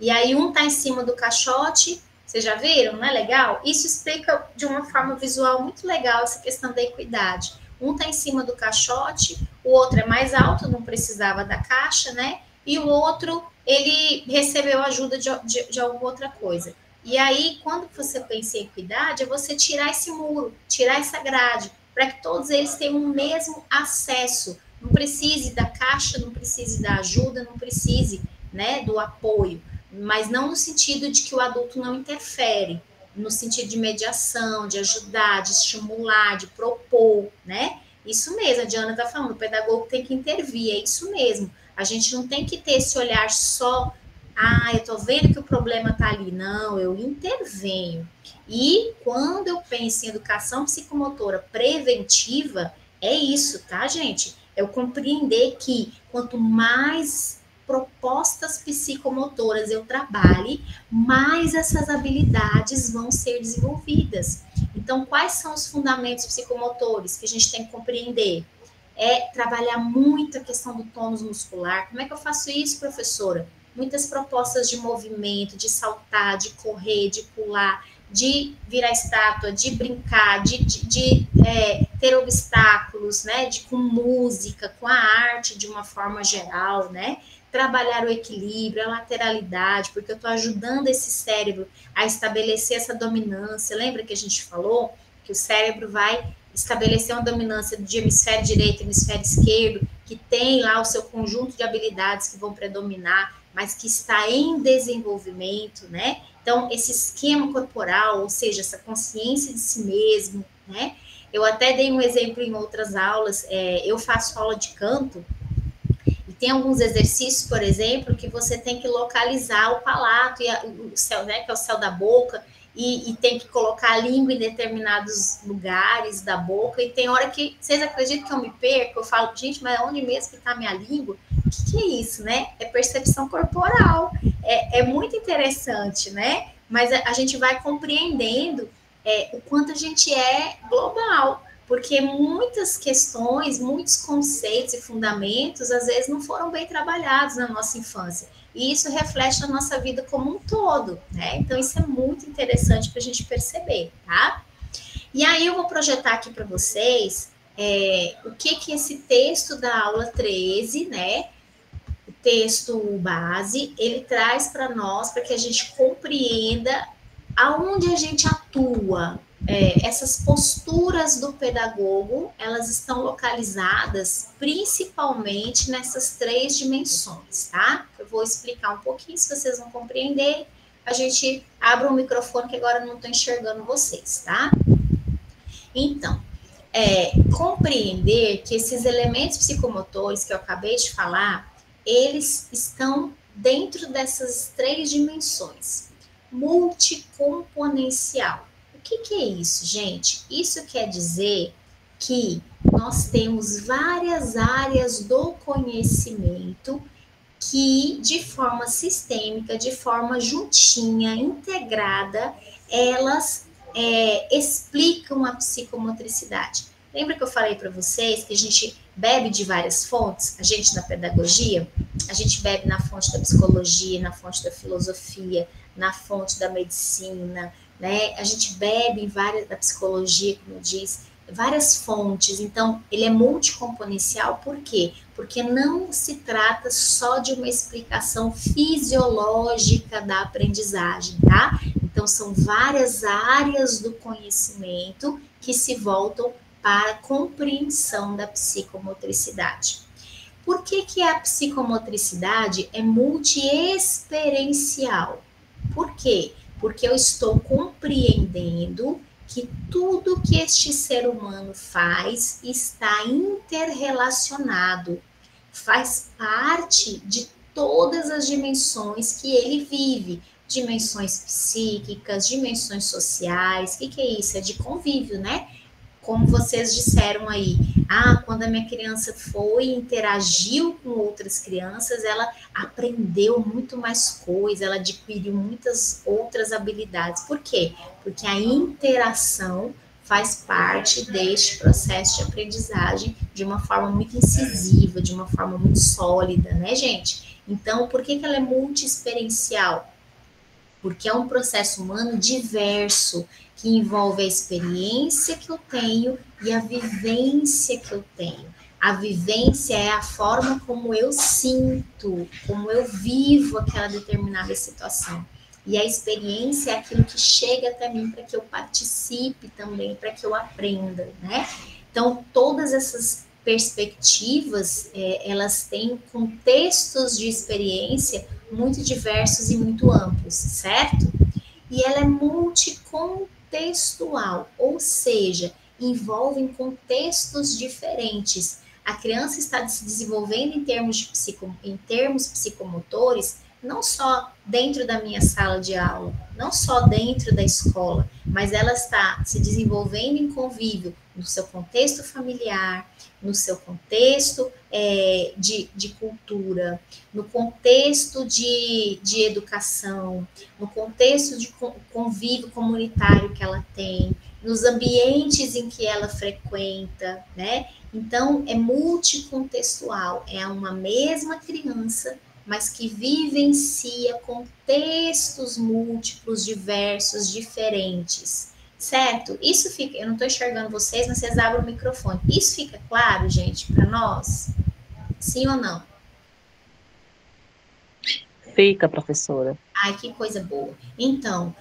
S1: E aí um tá em cima do caixote, vocês já viram, não é legal? Isso explica de uma forma visual muito legal essa questão da equidade. Um tá em cima do caixote, o outro é mais alto, não precisava da caixa, né? E o outro, ele recebeu ajuda de alguma outra coisa. E aí, quando você pensa em equidade, é você tirar esse muro, tirar essa grade, para que todos eles tenham o mesmo acesso. Não precise da caixa, não precise da ajuda, não precise, né, do apoio. Mas não no sentido de que o adulto não interfere, no sentido de mediação, de ajudar, de estimular, de propor, né? Isso mesmo, a Diana está falando, o pedagogo tem que intervir, é isso mesmo. A gente não tem que ter esse olhar só, eu tô vendo que o problema tá ali. Não, eu intervenho. E quando eu penso em educação psicomotora preventiva, é isso, tá, gente? Eu compreender que quanto mais propostas psicomotoras eu trabalhe, mais essas habilidades vão ser desenvolvidas. Então, quais são os fundamentos psicomotores que a gente tem que compreender? É trabalhar muito a questão do tônus muscular. Como é que eu faço isso, professora? Muitas propostas de movimento, de saltar, de correr, de pular, de virar estátua, de brincar, de ter obstáculos, né? Com música, com a arte de uma forma geral, né? Trabalhar o equilíbrio, a lateralidade, porque eu estou ajudando esse cérebro a estabelecer essa dominância. Lembra que a gente falou que o cérebro vai estabelecer uma dominância de hemisfério direito e hemisfério esquerdo, que tem lá o seu conjunto de habilidades que vão predominar, mas que está em desenvolvimento, né? Então, esse esquema corporal, ou seja, essa consciência de si mesmo, né? Eu até dei um exemplo em outras aulas, eu faço aula de canto, e tem alguns exercícios, por exemplo, que você tem que localizar o palato e o céu, né, que é o céu da boca, e tem que colocar a língua em determinados lugares da boca, e tem hora que, vocês acreditam que eu me perco? Eu falo, gente, mas onde mesmo que está a minha língua? O que é isso, né? É percepção corporal, é muito interessante, né? Mas a gente vai compreendendo o quanto a gente é global, porque muitas questões, muitos conceitos e fundamentos, às vezes não foram bem trabalhados na nossa infância. E isso reflete na nossa vida como um todo, né? Então, isso é muito interessante para a gente perceber, tá? E aí, eu vou projetar aqui para vocês o que esse texto da aula 13, né? O texto base, ele traz para nós, para que a gente compreenda aonde a gente atua, essas posturas do pedagogo, elas estão localizadas principalmente nessas 3 dimensões, tá? Eu vou explicar um pouquinho, se vocês não compreenderem, a gente abre o microfone que agora eu não estou enxergando vocês, tá? Então, compreender que esses elementos psicomotores que eu acabei de falar, eles estão dentro dessas 3 dimensões. Multicomponencial. O que é isso, gente? Isso quer dizer que nós temos várias áreas do conhecimento que, de forma sistêmica, de forma juntinha, integrada, elas explicam a psicomotricidade. Lembra que eu falei para vocês que a gente bebe de várias fontes? A gente, na pedagogia, a gente bebe na fonte da psicologia, na fonte da filosofia, na fonte da medicina, né? A gente bebe em várias, da psicologia, como eu disse, várias fontes. Então, ele é multicomponencial, por quê? Porque não se trata só de uma explicação fisiológica da aprendizagem, tá? Então, são várias áreas do conhecimento que se voltam para a compreensão da psicomotricidade. Por que a psicomotricidade é multiexperiencial? Por quê? Porque eu estou compreendendo que tudo que este ser humano faz está interrelacionado, faz parte de todas as dimensões que ele vive, dimensões psíquicas, dimensões sociais. O que é isso? É de convívio, né? Como vocês disseram aí, quando a minha criança foi e interagiu com outras crianças, ela aprendeu muito mais coisa, ela adquiriu muitas outras habilidades. Por quê? Porque a interação faz parte deste processo de aprendizagem de uma forma muito incisiva, de uma forma muito sólida, né, gente? Então, por que ela é multi-experiencial? Porque é um processo humano diverso, que envolve a experiência que eu tenho e a vivência que eu tenho. A vivência é a forma como eu sinto, como eu vivo aquela determinada situação. E a experiência é aquilo que chega até mim para que eu participe também, para que eu aprenda, né? Então, todas essas perspectivas, elas têm contextos de experiência muito diversos e muito amplos, certo? E ela é multicontextual, ou seja, envolve contextos diferentes. A criança está se desenvolvendo em termos psicomotores, não só dentro da minha sala de aula, não só dentro da escola, mas ela está se desenvolvendo em convívio no seu contexto familiar, no seu contexto de cultura, no contexto de educação, no contexto de convívio comunitário que ela tem, nos ambientes em que ela frequenta, né? Então, é multicontextual, é uma mesma criança, mas que vivencia contextos múltiplos, diversos, diferentes, certo? Isso fica, eu não estou enxergando vocês, mas vocês abrem o microfone. Isso fica claro, gente, para nós? Sim ou não?
S6: Fica, professora.
S1: Ai, que coisa boa. Então,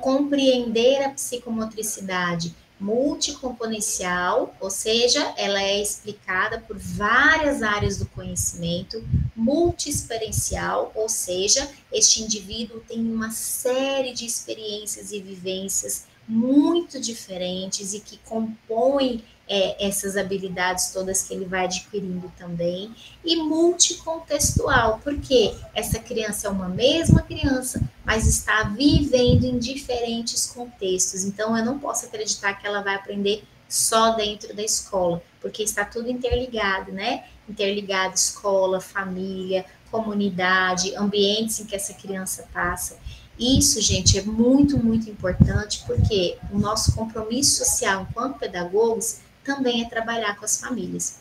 S1: compreender a psicomotricidade multicomponencial, ou seja, ela é explicada por várias áreas do conhecimento, multiexperiencial, ou seja, este indivíduo tem uma série de experiências e vivências muito diferentes e que compõem essas habilidades todas que ele vai adquirindo também, e multicontextual, porque essa criança é uma mesma criança, mas está vivendo em diferentes contextos. Então, eu não posso acreditar que ela vai aprender só dentro da escola, porque está tudo interligado, né? Interligado escola, família, comunidade, ambientes em que essa criança passa. Isso, gente, é muito, muito importante, porque o nosso compromisso social enquanto pedagogos também é trabalhar com as famílias.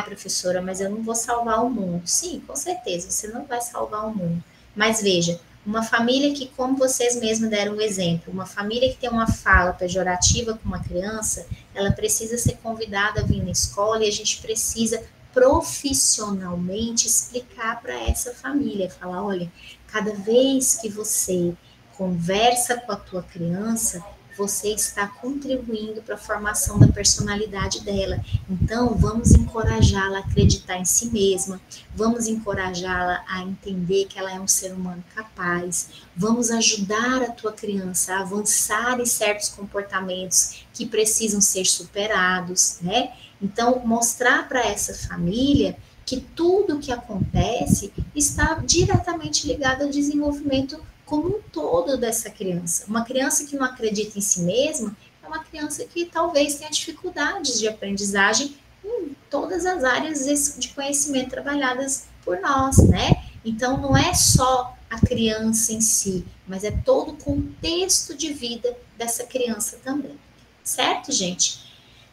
S1: Professora, mas eu não vou salvar o mundo. Sim, com certeza, você não vai salvar o mundo. Mas veja, uma família que, como vocês mesmos deram um exemplo, uma família que tem uma fala pejorativa com uma criança, ela precisa ser convidada a vir na escola e a gente precisa profissionalmente explicar para essa família, falar, olha, cada vez que você conversa com a tua criança, você está contribuindo para a formação da personalidade dela. Então, vamos encorajá-la a acreditar em si mesma, vamos encorajá-la a entender que ela é um ser humano capaz, vamos ajudar a tua criança a avançar em certos comportamentos que precisam ser superados, né? Então, mostrar para essa família que tudo o que acontece está diretamente ligado ao desenvolvimento como um todo dessa criança. Uma criança que não acredita em si mesma é uma criança que talvez tenha dificuldades de aprendizagem em todas as áreas de conhecimento trabalhadas por nós, né? Então, não é só a criança em si, mas é todo o contexto de vida dessa criança também. Certo, gente?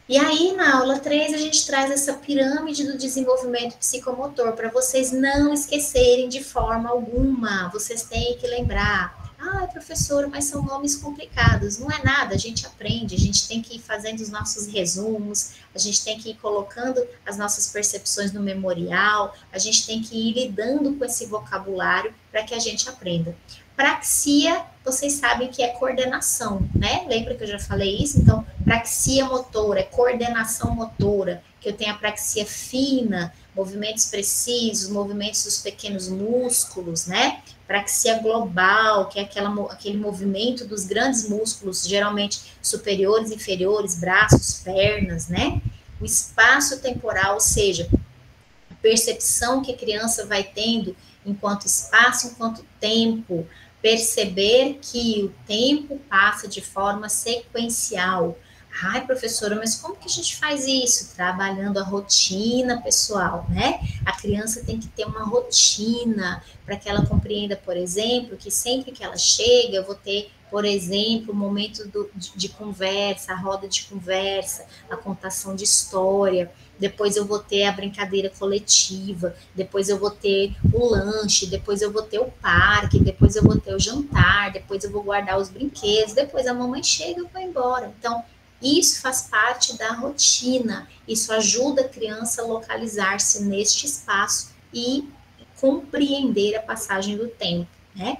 S1: E aí, na aula 3, a gente traz essa pirâmide do desenvolvimento psicomotor, para vocês não esquecerem de forma alguma. Vocês têm que lembrar. Ah, professora, mas são nomes complicados. Não é nada, a gente aprende, a gente tem que ir fazendo os nossos resumos, a gente tem que ir colocando as nossas percepções no memorial, a gente tem que ir lidando com esse vocabulário para que a gente aprenda. Praxia, vocês sabem que é coordenação, né? Lembra que eu já falei isso? Então, praxia motora, é coordenação motora, que eu tenho a praxia fina, movimentos precisos, movimentos dos pequenos músculos, né? Praxia global, que é aquele movimento dos grandes músculos, geralmente superiores, inferiores, braços, pernas, né? O espaço temporal, ou seja, a percepção que a criança vai tendo enquanto espaço, enquanto tempo, perceber que o tempo passa de forma sequencial. Ai, professora, mas como que a gente faz isso? Trabalhando a rotina pessoal, né? A criança tem que ter uma rotina para que ela compreenda, por exemplo, que sempre que ela chega, eu vou ter, por exemplo, o momento de conversa, a roda de conversa, a contação de história. Depois eu vou ter a brincadeira coletiva, depois eu vou ter o lanche, depois eu vou ter o parque, depois eu vou ter o jantar, depois eu vou guardar os brinquedos, depois a mamãe chega e eu vou embora. Então, isso faz parte da rotina, isso ajuda a criança a localizar-se neste espaço e compreender a passagem do tempo, né?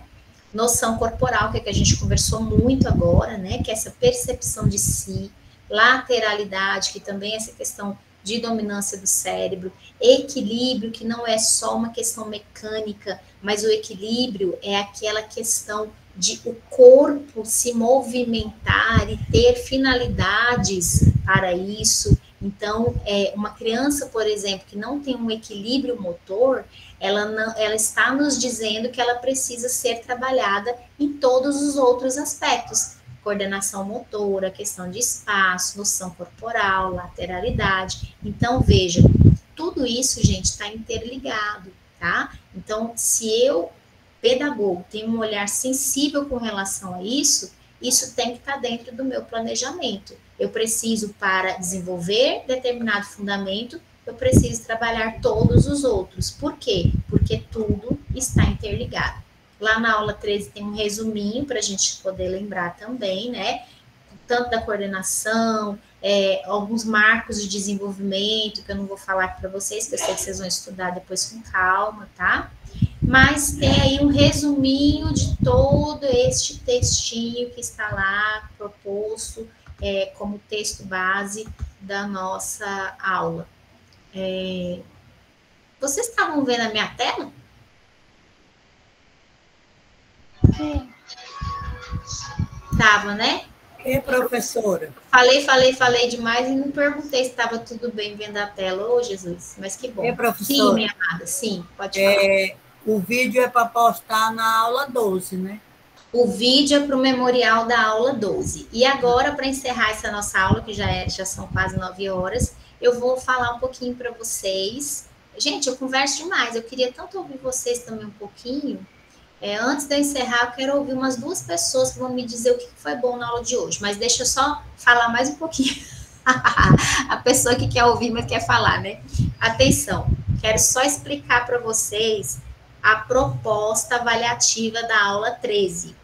S1: Noção corporal, que é que a gente conversou muito agora, né? Que é essa percepção de si, lateralidade, que também é essa questão de dominância do cérebro, equilíbrio, que não é só uma questão mecânica, mas o equilíbrio é aquela questão de o corpo se movimentar e ter finalidades para isso. Então, uma criança, por exemplo, que não tem um equilíbrio motor, ela está nos dizendo que ela precisa ser trabalhada em todos os outros aspectos. Coordenação motora, questão de espaço, noção corporal, lateralidade. Então, veja, tudo isso, gente, está interligado, tá? Então, se eu, pedagogo, tenho um olhar sensível com relação a isso tem que estar dentro do meu planejamento. Eu preciso, para desenvolver determinado fundamento, eu preciso trabalhar todos os outros. Por quê? Porque tudo está interligado. Lá na aula 13 tem um resuminho para a gente poder lembrar também, né? Tanto da coordenação, alguns marcos de desenvolvimento, que eu não vou falar para vocês, que eu sei que vocês vão estudar depois com calma, tá? Mas tem aí um resuminho de todo este textinho que está lá proposto como texto base da nossa aula. Vocês estavam vendo a minha tela?
S5: Sim.
S1: Tava, né?
S3: Professora?
S1: Falei demais e não perguntei se estava tudo bem vendo a tela. Ô, Jesus, mas que bom.
S3: Professora?
S1: Sim, minha amada, sim, pode falar.
S3: O vídeo é para postar na aula 12, né?
S1: O vídeo é para o memorial da aula 12. E agora, para encerrar essa nossa aula, que já são quase 9 horas, eu vou falar um pouquinho para vocês. Gente, eu converso demais, eu queria tanto ouvir vocês também um pouquinho. Antes de eu encerrar, eu quero ouvir umas 2 pessoas que vão me dizer o que foi bom na aula de hoje. Mas deixa eu só falar mais um pouquinho. A pessoa que quer ouvir, mas quer falar, né? Atenção, quero só explicar para vocês a proposta avaliativa da aula 13.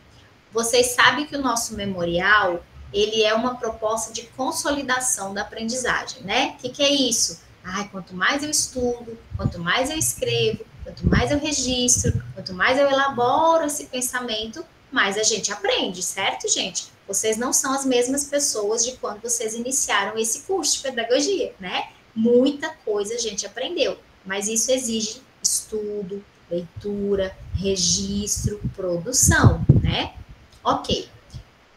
S1: Vocês sabem que o nosso memorial, ele é uma proposta de consolidação da aprendizagem, né? O que é isso? Quanto mais eu estudo, quanto mais eu escrevo, quanto mais eu registro, quanto mais eu elaboro esse pensamento, mais a gente aprende, certo, gente? vocês não são as mesmas pessoas de quando vocês iniciaram esse curso de pedagogia, né? Muita coisa a gente aprendeu, mas isso exige estudo, leitura, registro, produção, né? Ok.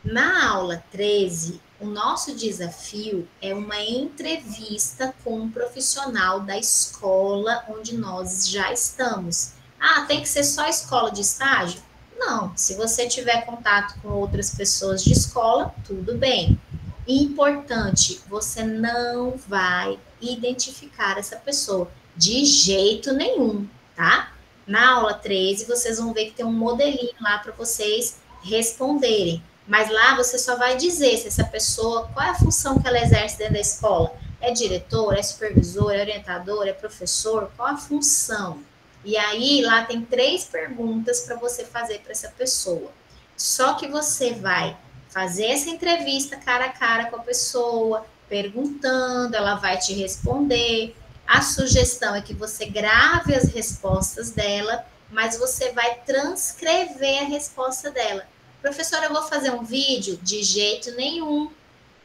S1: Na aula 13, o nosso desafio é uma entrevista com um profissional da escola onde nós já estamos. Ah, tem que ser só escola de estágio? Não, se você tiver contato com outras pessoas de escola, tudo bem. Importante, você não vai identificar essa pessoa de jeito nenhum, tá? Na aula 13, vocês vão ver que tem um modelinho lá para vocês responderem. Mas lá você só vai dizer se essa pessoa, qual é a função que ela exerce dentro da escola? É diretor, é supervisor, é orientador, é professor? Qual a função? E aí lá tem 3 perguntas para você fazer para essa pessoa. Só que você vai fazer essa entrevista cara a cara com a pessoa, perguntando, ela vai te responder. A sugestão é que você grave as respostas dela, mas você vai transcrever a resposta dela. Professora, eu vou fazer um vídeo? De jeito nenhum.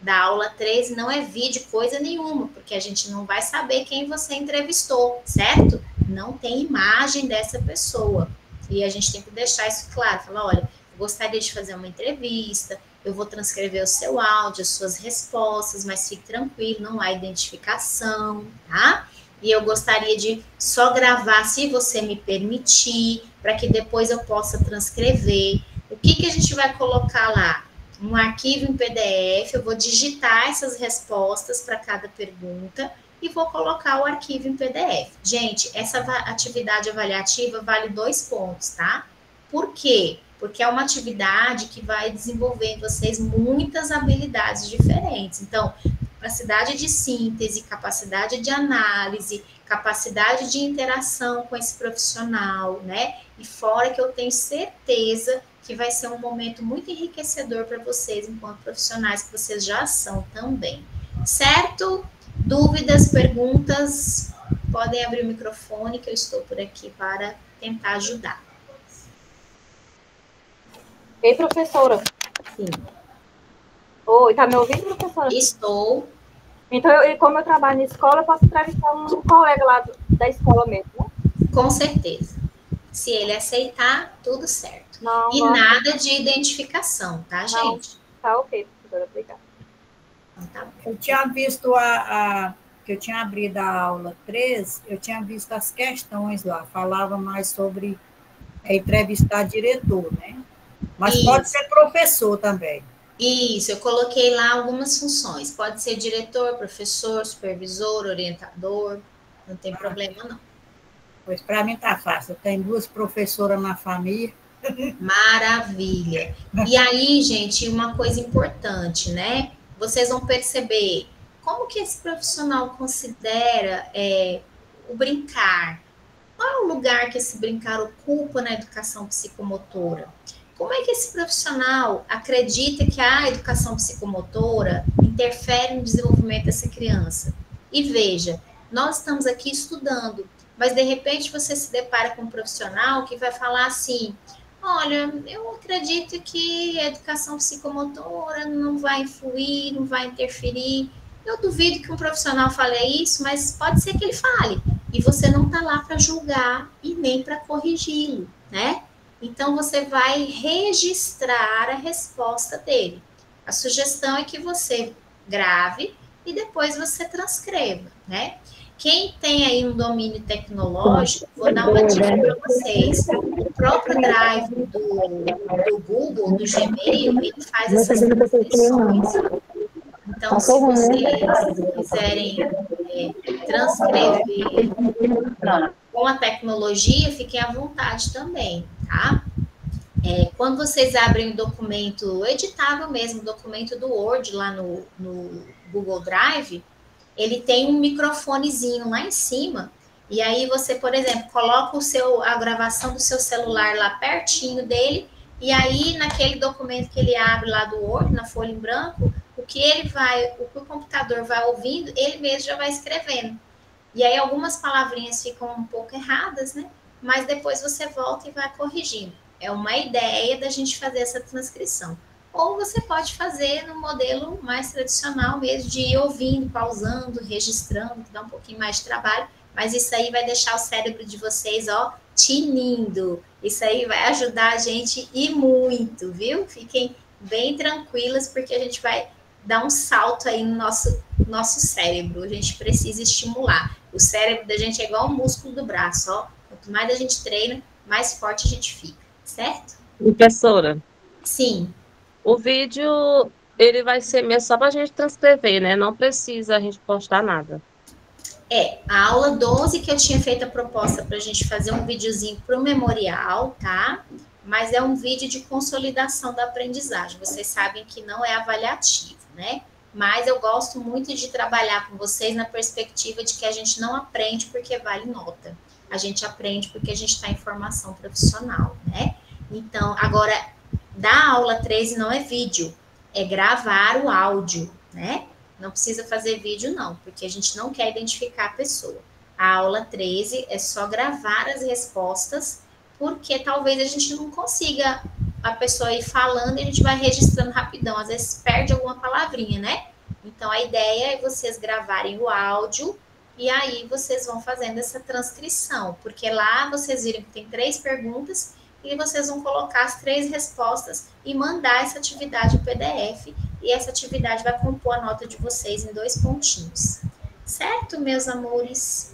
S1: Da aula 13 não é vídeo coisa nenhuma, porque a gente não vai saber quem você entrevistou, certo? Não tem imagem dessa pessoa. E a gente tem que deixar isso claro. Falar, olha, eu gostaria de fazer uma entrevista, eu vou transcrever o seu áudio, as suas respostas, mas fique tranquilo, não há identificação, tá? E eu gostaria de só gravar, se você me permitir, para que depois eu possa transcrever. O que a gente vai colocar lá? Um arquivo em PDF, eu vou digitar essas respostas para cada pergunta e vou colocar o arquivo em PDF. Gente, essa atividade avaliativa vale 2 pontos, tá? Por quê? Porque é uma atividade que vai desenvolver em vocês muitas habilidades diferentes. Então, capacidade de síntese, capacidade de análise, capacidade de interação com esse profissional, né? E fora que eu tenho certeza que vai ser um momento muito enriquecedor para vocês, enquanto profissionais que vocês já são também. Certo? Dúvidas, perguntas? Podem abrir o microfone, que eu estou por aqui para tentar ajudar.
S7: Ei, professora.
S1: Sim.
S7: Oi, tá me ouvindo, professora?
S1: Estou.
S7: Então, como eu trabalho na escola, eu posso entrevistar um colega lá da escola mesmo, né?
S1: Com certeza. Se ele aceitar, tudo certo.
S7: Não,
S1: e nada de identificação, tá, gente?
S7: Tá ok, professora, obrigada.
S1: Então, tá bom.
S3: Eu tinha visto que eu tinha abrido a aula 13, eu tinha visto as questões lá, falava mais sobre entrevistar diretor, né? Mas
S1: Isso.
S3: Pode ser professor também.
S1: Isso, eu coloquei lá algumas funções. Pode ser diretor, professor, supervisor, orientador, não tem problema não.
S3: Pois para mim tá fácil, eu tenho 2 professoras na família.
S1: Maravilha. E aí, gente, uma coisa importante, né? Vocês vão perceber como que esse profissional considera o brincar. Qual é o lugar que esse brincar ocupa na educação psicomotora? Como é que esse profissional acredita que a educação psicomotora interfere no desenvolvimento dessa criança? E veja, nós estamos aqui estudando, mas de repente você se depara com um profissional que vai falar assim: olha, eu acredito que a educação psicomotora não vai influir, não vai interferir. Eu duvido que um profissional fale isso, mas pode ser que ele fale. E você não está lá para julgar e nem para corrigi-lo, né? Então, você vai registrar a resposta dele. A sugestão é que você grave e depois você transcreva, né? Quem tem aí um domínio tecnológico, vou dar uma dica para vocês. O próprio Drive do Google, do Gmail, ele faz essas transcrições. Então, se vocês quiserem transcrever com a tecnologia, fiquem à vontade também, tá? Quando vocês abrem o documento editável mesmo, o documento do Word lá no Google Drive, ele tem um microfonezinho lá em cima, e aí você, por exemplo, coloca a gravação do seu celular lá pertinho dele, e aí naquele documento que ele abre lá do Word, na folha em branco, o que o computador vai ouvindo, ele mesmo já vai escrevendo. E aí algumas palavrinhas ficam um pouco erradas, né? Mas depois você volta e vai corrigindo. É uma ideia da gente fazer essa transcrição. ou você pode fazer no modelo mais tradicional mesmo, de ir ouvindo, pausando, registrando, que dá um pouquinho mais de trabalho, mas isso aí vai deixar o cérebro de vocês, ó, tinindo. Isso aí vai ajudar a gente e muito, viu? Fiquem bem tranquilas, porque a gente vai dar um salto aí no nosso cérebro. A gente precisa estimular. O cérebro da gente é igual o músculo do braço, ó. Quanto mais a gente treina, mais forte a gente fica, certo?
S6: Professora,
S1: Sim.
S6: o vídeo, ele vai ser mesmo só para a gente transcrever, né? Não precisa a gente postar nada.
S1: A aula 12 que eu tinha feito a proposta para a gente fazer um videozinho para o memorial, tá? Mas é um vídeo de consolidação da aprendizagem. Vocês sabem que não é avaliativo, né? Mas eu gosto muito de trabalhar com vocês na perspectiva de que a gente não aprende porque vale nota. A gente aprende porque a gente está em formação profissional, né? Então, agora, da aula 13 não é vídeo, é gravar o áudio, né? Não precisa fazer vídeo, não, porque a gente não quer identificar a pessoa. A aula 13 é só gravar as respostas, porque talvez a gente não consiga a pessoa ir falando e a gente vai registrando rapidão. Às vezes perde alguma palavrinha, né? Então, a ideia é vocês gravarem o áudio e aí vocês vão fazendo essa transcrição, porque lá vocês viram que tem 3 perguntas e vocês vão colocar as 3 respostas e mandar essa atividade em PDF. E essa atividade vai compor a nota de vocês em 2 pontinhos. Certo, meus amores?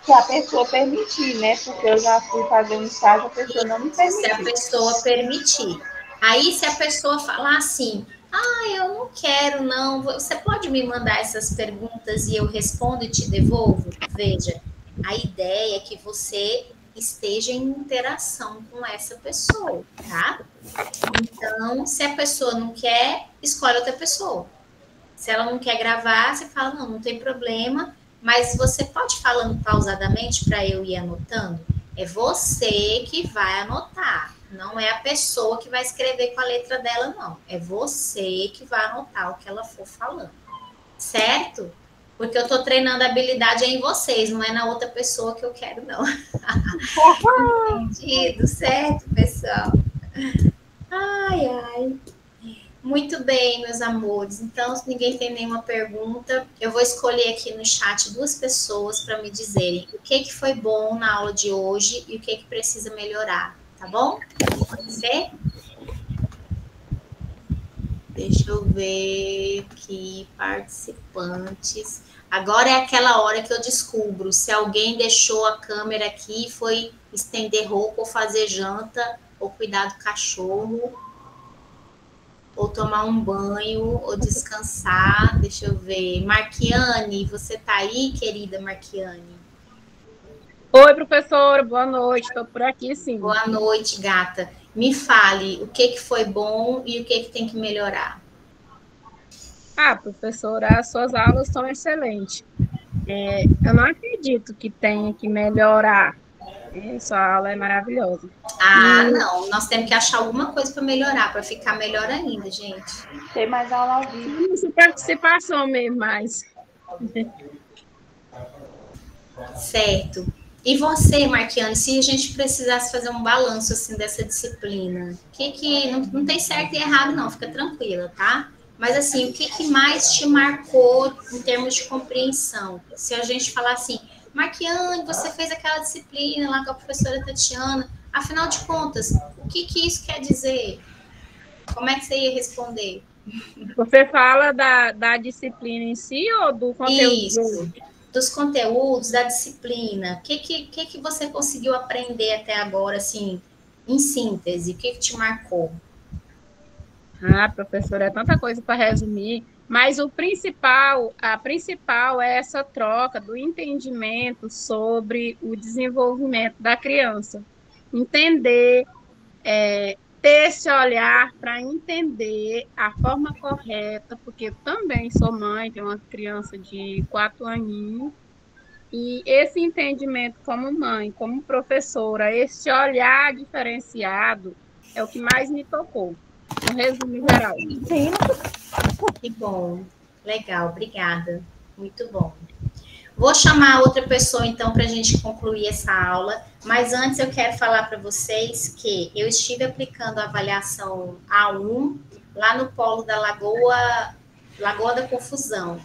S5: Se a pessoa permitir, né? Porque eu já fui fazer um estágio, a pessoa não me permitiu.
S1: Se a pessoa permitir. Aí, se a pessoa falar assim, eu não quero, não, você pode me mandar essas perguntas e eu respondo e te devolvo? Veja, a ideia é que você esteja em interação com essa pessoa, tá? Então, se a pessoa não quer, escolhe outra pessoa. Se ela não quer gravar, você fala, não tem problema, mas você pode ir falando pausadamente para eu ir anotando? É você que vai anotar, não é a pessoa que vai escrever com a letra dela, não. É você que vai anotar o que ela for falando, certo? Porque eu tô treinando a habilidade em vocês, não é na outra pessoa que eu quero, não. Entendido, certo, pessoal? Ai. Muito bem, meus amores. Então, se ninguém tem nenhuma pergunta, eu vou escolher aqui no chat 2 pessoas para me dizerem o que foi bom na aula de hoje e o que precisa melhorar, tá bom? Pode ser? Deixa eu ver aqui, participantes. Agora é aquela hora que eu descubro se alguém deixou a câmera aqui e foi estender roupa ou fazer janta, ou cuidar do cachorro, ou tomar um banho, ou descansar. Deixa eu ver. Marquiane, você tá aí, querida Marquiane?
S8: Oi, professora, boa noite. Estou por aqui, sim.
S1: Boa noite, gata. Me fale o que foi bom e o que tem que melhorar.
S8: Professora, as suas aulas são excelentes. Eu não acredito que tenha que melhorar. Sua aula é maravilhosa.
S1: Não. Nós temos que achar alguma coisa para melhorar, para ficar melhor ainda, gente.
S5: Tem mais aula ao vivo.
S8: Sua participação mesmo, mais.
S1: Certo. E você, Marquiane, se a gente precisasse fazer um balanço assim dessa disciplina, que não tem certo e errado, não, fica tranquila, tá? Mas assim, o que mais te marcou em termos de compreensão? Se a gente falar assim, Marquiane, você fez aquela disciplina lá com a professora Tatiana, afinal de contas, o que isso quer dizer? Como é que você ia responder?
S8: Você fala da disciplina em si ou do conteúdo?
S1: Isso, dos conteúdos, da disciplina. O que você conseguiu aprender até agora, assim, em síntese? O que te marcou?
S8: Professora, é tanta coisa para resumir, mas a principal é essa troca do entendimento sobre o desenvolvimento da criança. Entender, ter esse olhar para entender a forma correta, porque eu também sou mãe, tenho uma criança de 4 aninhos, e esse entendimento como mãe, como professora, esse olhar diferenciado é o que mais me tocou. Um resumo geral.
S1: Que bom. Legal, obrigada. Muito bom. Vou chamar outra pessoa, então, para a gente concluir essa aula. Mas antes eu quero falar para vocês que eu estive aplicando a avaliação A1 lá no polo da Lagoa da Confusão.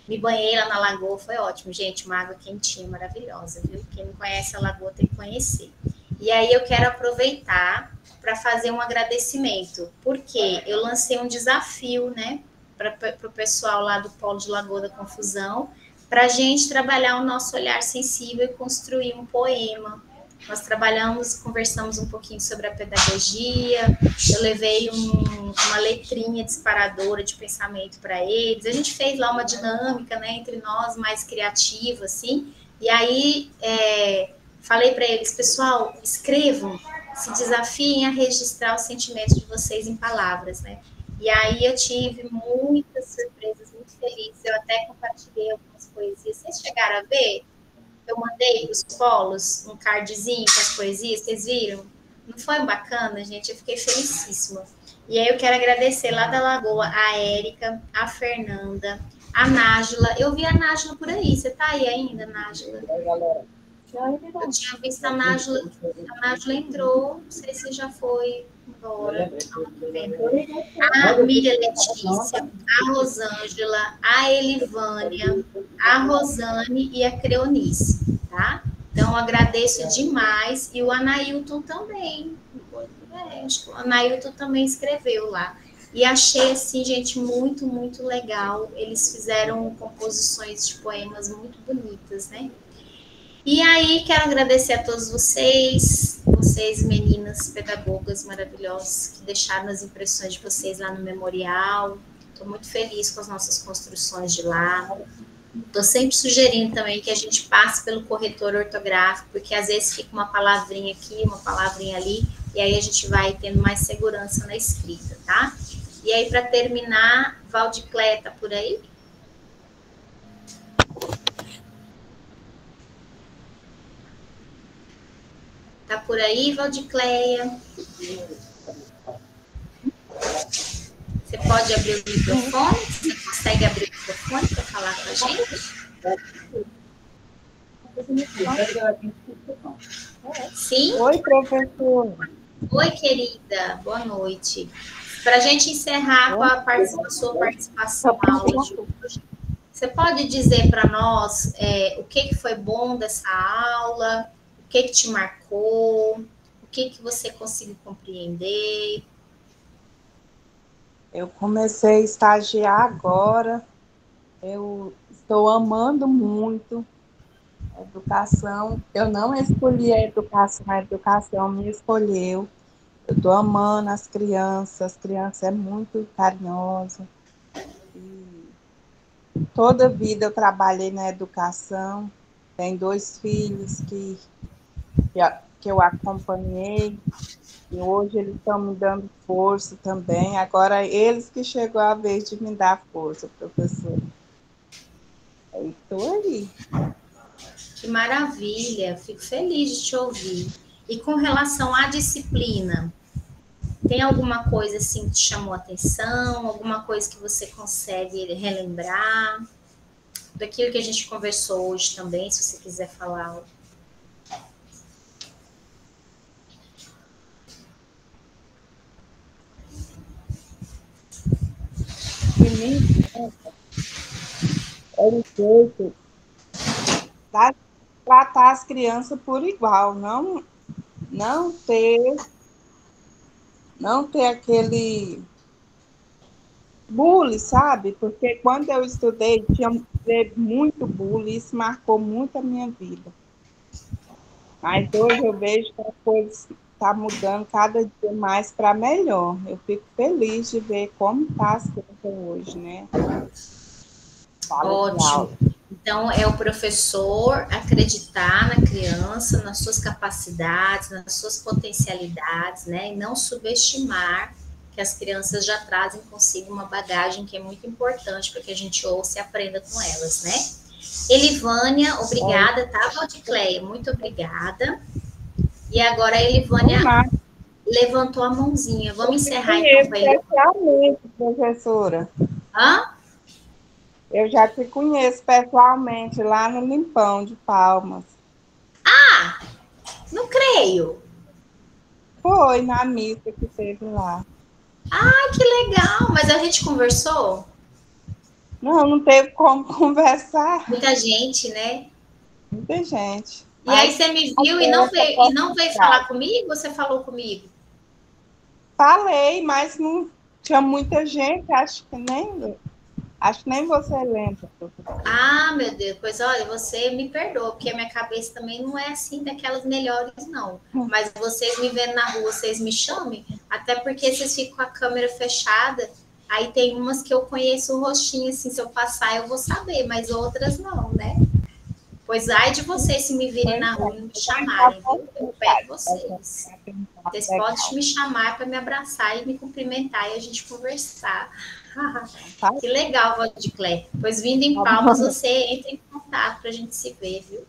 S1: Me banhei lá na lagoa, foi ótimo, gente, uma água quentinha, maravilhosa, viu? Quem não conhece a lagoa tem que conhecer. E aí eu quero aproveitar para fazer um agradecimento, porque eu lancei um desafio, né, para o pessoal lá do Polo de Lagoa da Confusão, para a gente trabalhar o nosso olhar sensível e construir um poema. Nós trabalhamos, conversamos um pouquinho sobre a pedagogia, eu levei uma letrinha disparadora de pensamento para eles, a gente fez lá uma dinâmica, né, entre nós, mais criativa, assim, e aí falei para eles, pessoal, escrevam, se desafiem a registrar os sentimentos de vocês em palavras, né, e aí eu tive muitas surpresas, muito felizes, eu até compartilhei algumas poesias, vocês chegaram a ver? Eu mandei para os polos um cardzinho com as poesias, vocês viram? Não foi bacana, gente? Eu fiquei felicíssima. E aí eu quero agradecer lá da Lagoa a Érica, a Fernanda, a Nájila. Eu vi a Nájila por aí. Você tá aí ainda, Nájila? Eu tinha visto a Nájila entrou, não sei se já foi embora. A Miriam Letícia, a Rosângela, a Elivânia, a Rosane e a Creonice, tá? Então, agradeço demais. E o Anailton também. Acho que o Anailton também escreveu lá. E achei, assim, gente, muito, muito legal. Eles fizeram composições de poemas muito bonitas, né? E aí, quero agradecer a todos vocês meninas pedagogas maravilhosas que deixaram as impressões de vocês lá no memorial. Estou muito feliz com as nossas construções de lá. Estou sempre sugerindo também que a gente passe pelo corretor ortográfico, porque às vezes fica uma palavrinha aqui, uma palavrinha ali, e aí a gente vai tendo mais segurança na escrita, tá? E aí, para terminar, Valdicléia tá por aí? Tá por aí, Valdicléia? Você pode abrir o microfone? Você consegue abrir o microfone para falar com a gente? Sim?
S2: Oi, professor.
S1: Oi, querida. Boa noite. Para a gente encerrar com a sua participação na aula de hoje, você pode dizer para nós o que foi bom dessa aula? O que te marcou? O que você conseguiu compreender?
S9: Eu comecei a estagiar agora, eu estou amando muito a educação. Eu não escolhi a educação me escolheu. Eu estou amando as crianças é muito carinhosa. E toda a vida eu trabalhei na educação, tenho 2 filhos que eu acompanhei, e hoje eles estão me dando força também. Agora, eles que chegou a vez de me dar força, professor. Eu estou aí.
S1: Que maravilha, fico feliz de te ouvir. E com relação à disciplina, tem alguma coisa assim que te chamou a atenção? Alguma coisa que você consegue relembrar? Daquilo que a gente conversou hoje também, se você quiser falar.
S9: É o jeito de tratar as crianças por igual, não ter aquele bullying, sabe? Porque quando eu estudei, tinha muito bullying, isso marcou muito a minha vida. Mas hoje eu vejo que a coisa está mudando cada dia mais para melhor. Eu fico feliz de ver como está as coisas hoje, né?
S1: Ótimo. Então, é o professor acreditar na criança, nas suas capacidades, nas suas potencialidades, né? E não subestimar que as crianças já trazem consigo uma bagagem que é muito importante para que a gente ouça e aprenda com elas, né? Elivânia, obrigada, tá, Valdicléia? Muito obrigada. E agora a Elivânia levantou a mãozinha. Vamos encerrar então com a Elivânia.
S9: Pessoalmente, professora.
S1: Hã?
S9: Eu já te conheço pessoalmente lá no Limpão de Palmas.
S1: Ah, não creio.
S9: Foi na missa que teve lá.
S1: Ah, que legal! Mas a gente conversou?
S9: Não, não teve como conversar.
S1: Muita gente, né?
S9: Muita gente.
S1: E aí você me viu e não veio falar comigo? Ou você falou comigo?
S9: Falei, mas não tinha muita gente, acho que nem você lembra.
S1: Ah, meu Deus, pois olha, você me perdoa, porque a minha cabeça também não é assim daquelas melhores, não. Mas vocês me vendo na rua, vocês me chamem, até porque vocês ficam com a câmera fechada, aí tem umas que eu conheço o rostinho, assim, se eu passar eu vou saber, mas outras não, né? Pois ai de vocês se me virem na rua e me chamarem, viu? Eu pego vocês. Vocês podem me chamar para me abraçar e me cumprimentar e a gente conversar. Que legal, Valdiclé. Pois vindo em Palmas, você entra em contato para a gente se ver, viu?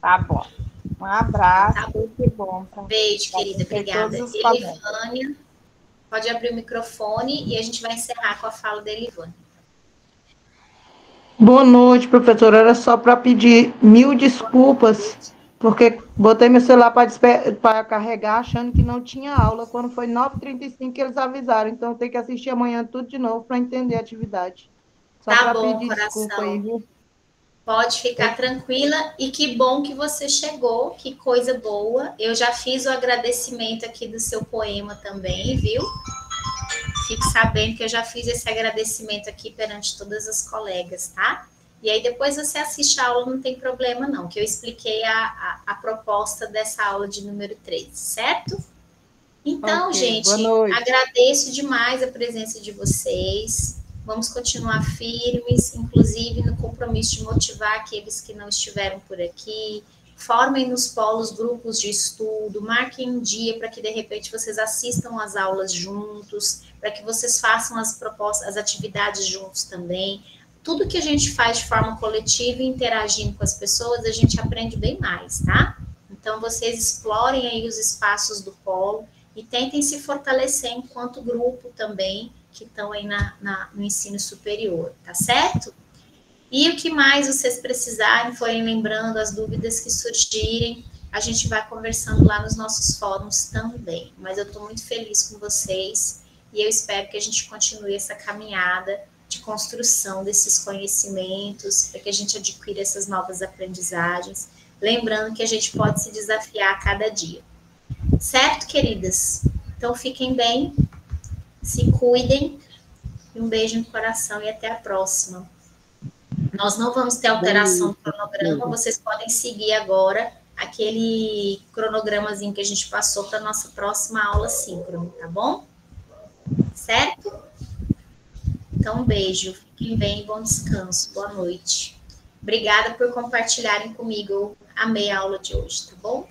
S9: Tá bom. Um abraço, tá bom. Tudo bom.
S1: Beijo, querida. Obrigada. Elivânia, pode abrir o microfone e a gente vai encerrar com a fala da Elivânia.
S10: Boa noite, professora. Era só para pedir 1000 desculpas, porque botei meu celular para carregar, achando que não tinha aula. Quando foi 9h35 que eles avisaram. Então, eu tenho que assistir amanhã tudo de novo para entender a atividade. Só
S1: tá bom,
S10: pedir
S1: coração.
S10: Desculpa aí, viu?
S1: Pode ficar tranquila. E que bom que você chegou. Que coisa boa. Eu já fiz o agradecimento aqui do seu poema também, viu? Fique sabendo que eu já fiz esse agradecimento aqui perante todas as colegas, tá? E aí depois você assiste a aula, não tem problema não, que eu expliquei a proposta dessa aula de número 13, certo? Então, gente, agradeço demais a presença de vocês. Vamos continuar firmes, inclusive no compromisso de motivar aqueles que não estiveram por aqui. Formem nos polos grupos de estudo, marquem um dia para que de repente vocês assistam às aulas juntos, para que vocês façam as propostas, as atividades juntos também. Tudo que a gente faz de forma coletiva e interagindo com as pessoas, a gente aprende bem mais, tá? Então vocês explorem aí os espaços do polo e tentem se fortalecer enquanto grupo também, que estão aí no ensino superior, tá certo? E o que mais vocês precisarem, forem lembrando as dúvidas que surgirem, a gente vai conversando lá nos nossos fóruns também. Mas eu estou muito feliz com vocês e eu espero que a gente continue essa caminhada de construção desses conhecimentos, para que a gente adquira essas novas aprendizagens, lembrando que a gente pode se desafiar a cada dia. Certo, queridas? Então fiquem bem, se cuidem, e um beijo no coração e até a próxima. Nós não vamos ter alteração no cronograma, vocês podem seguir agora aquele cronogramazinho que a gente passou para a nossa próxima aula síncrona, tá bom? Certo? Então, um beijo, fiquem bem e bom descanso, boa noite. Obrigada por compartilharem comigo, eu amei a aula de hoje, tá bom?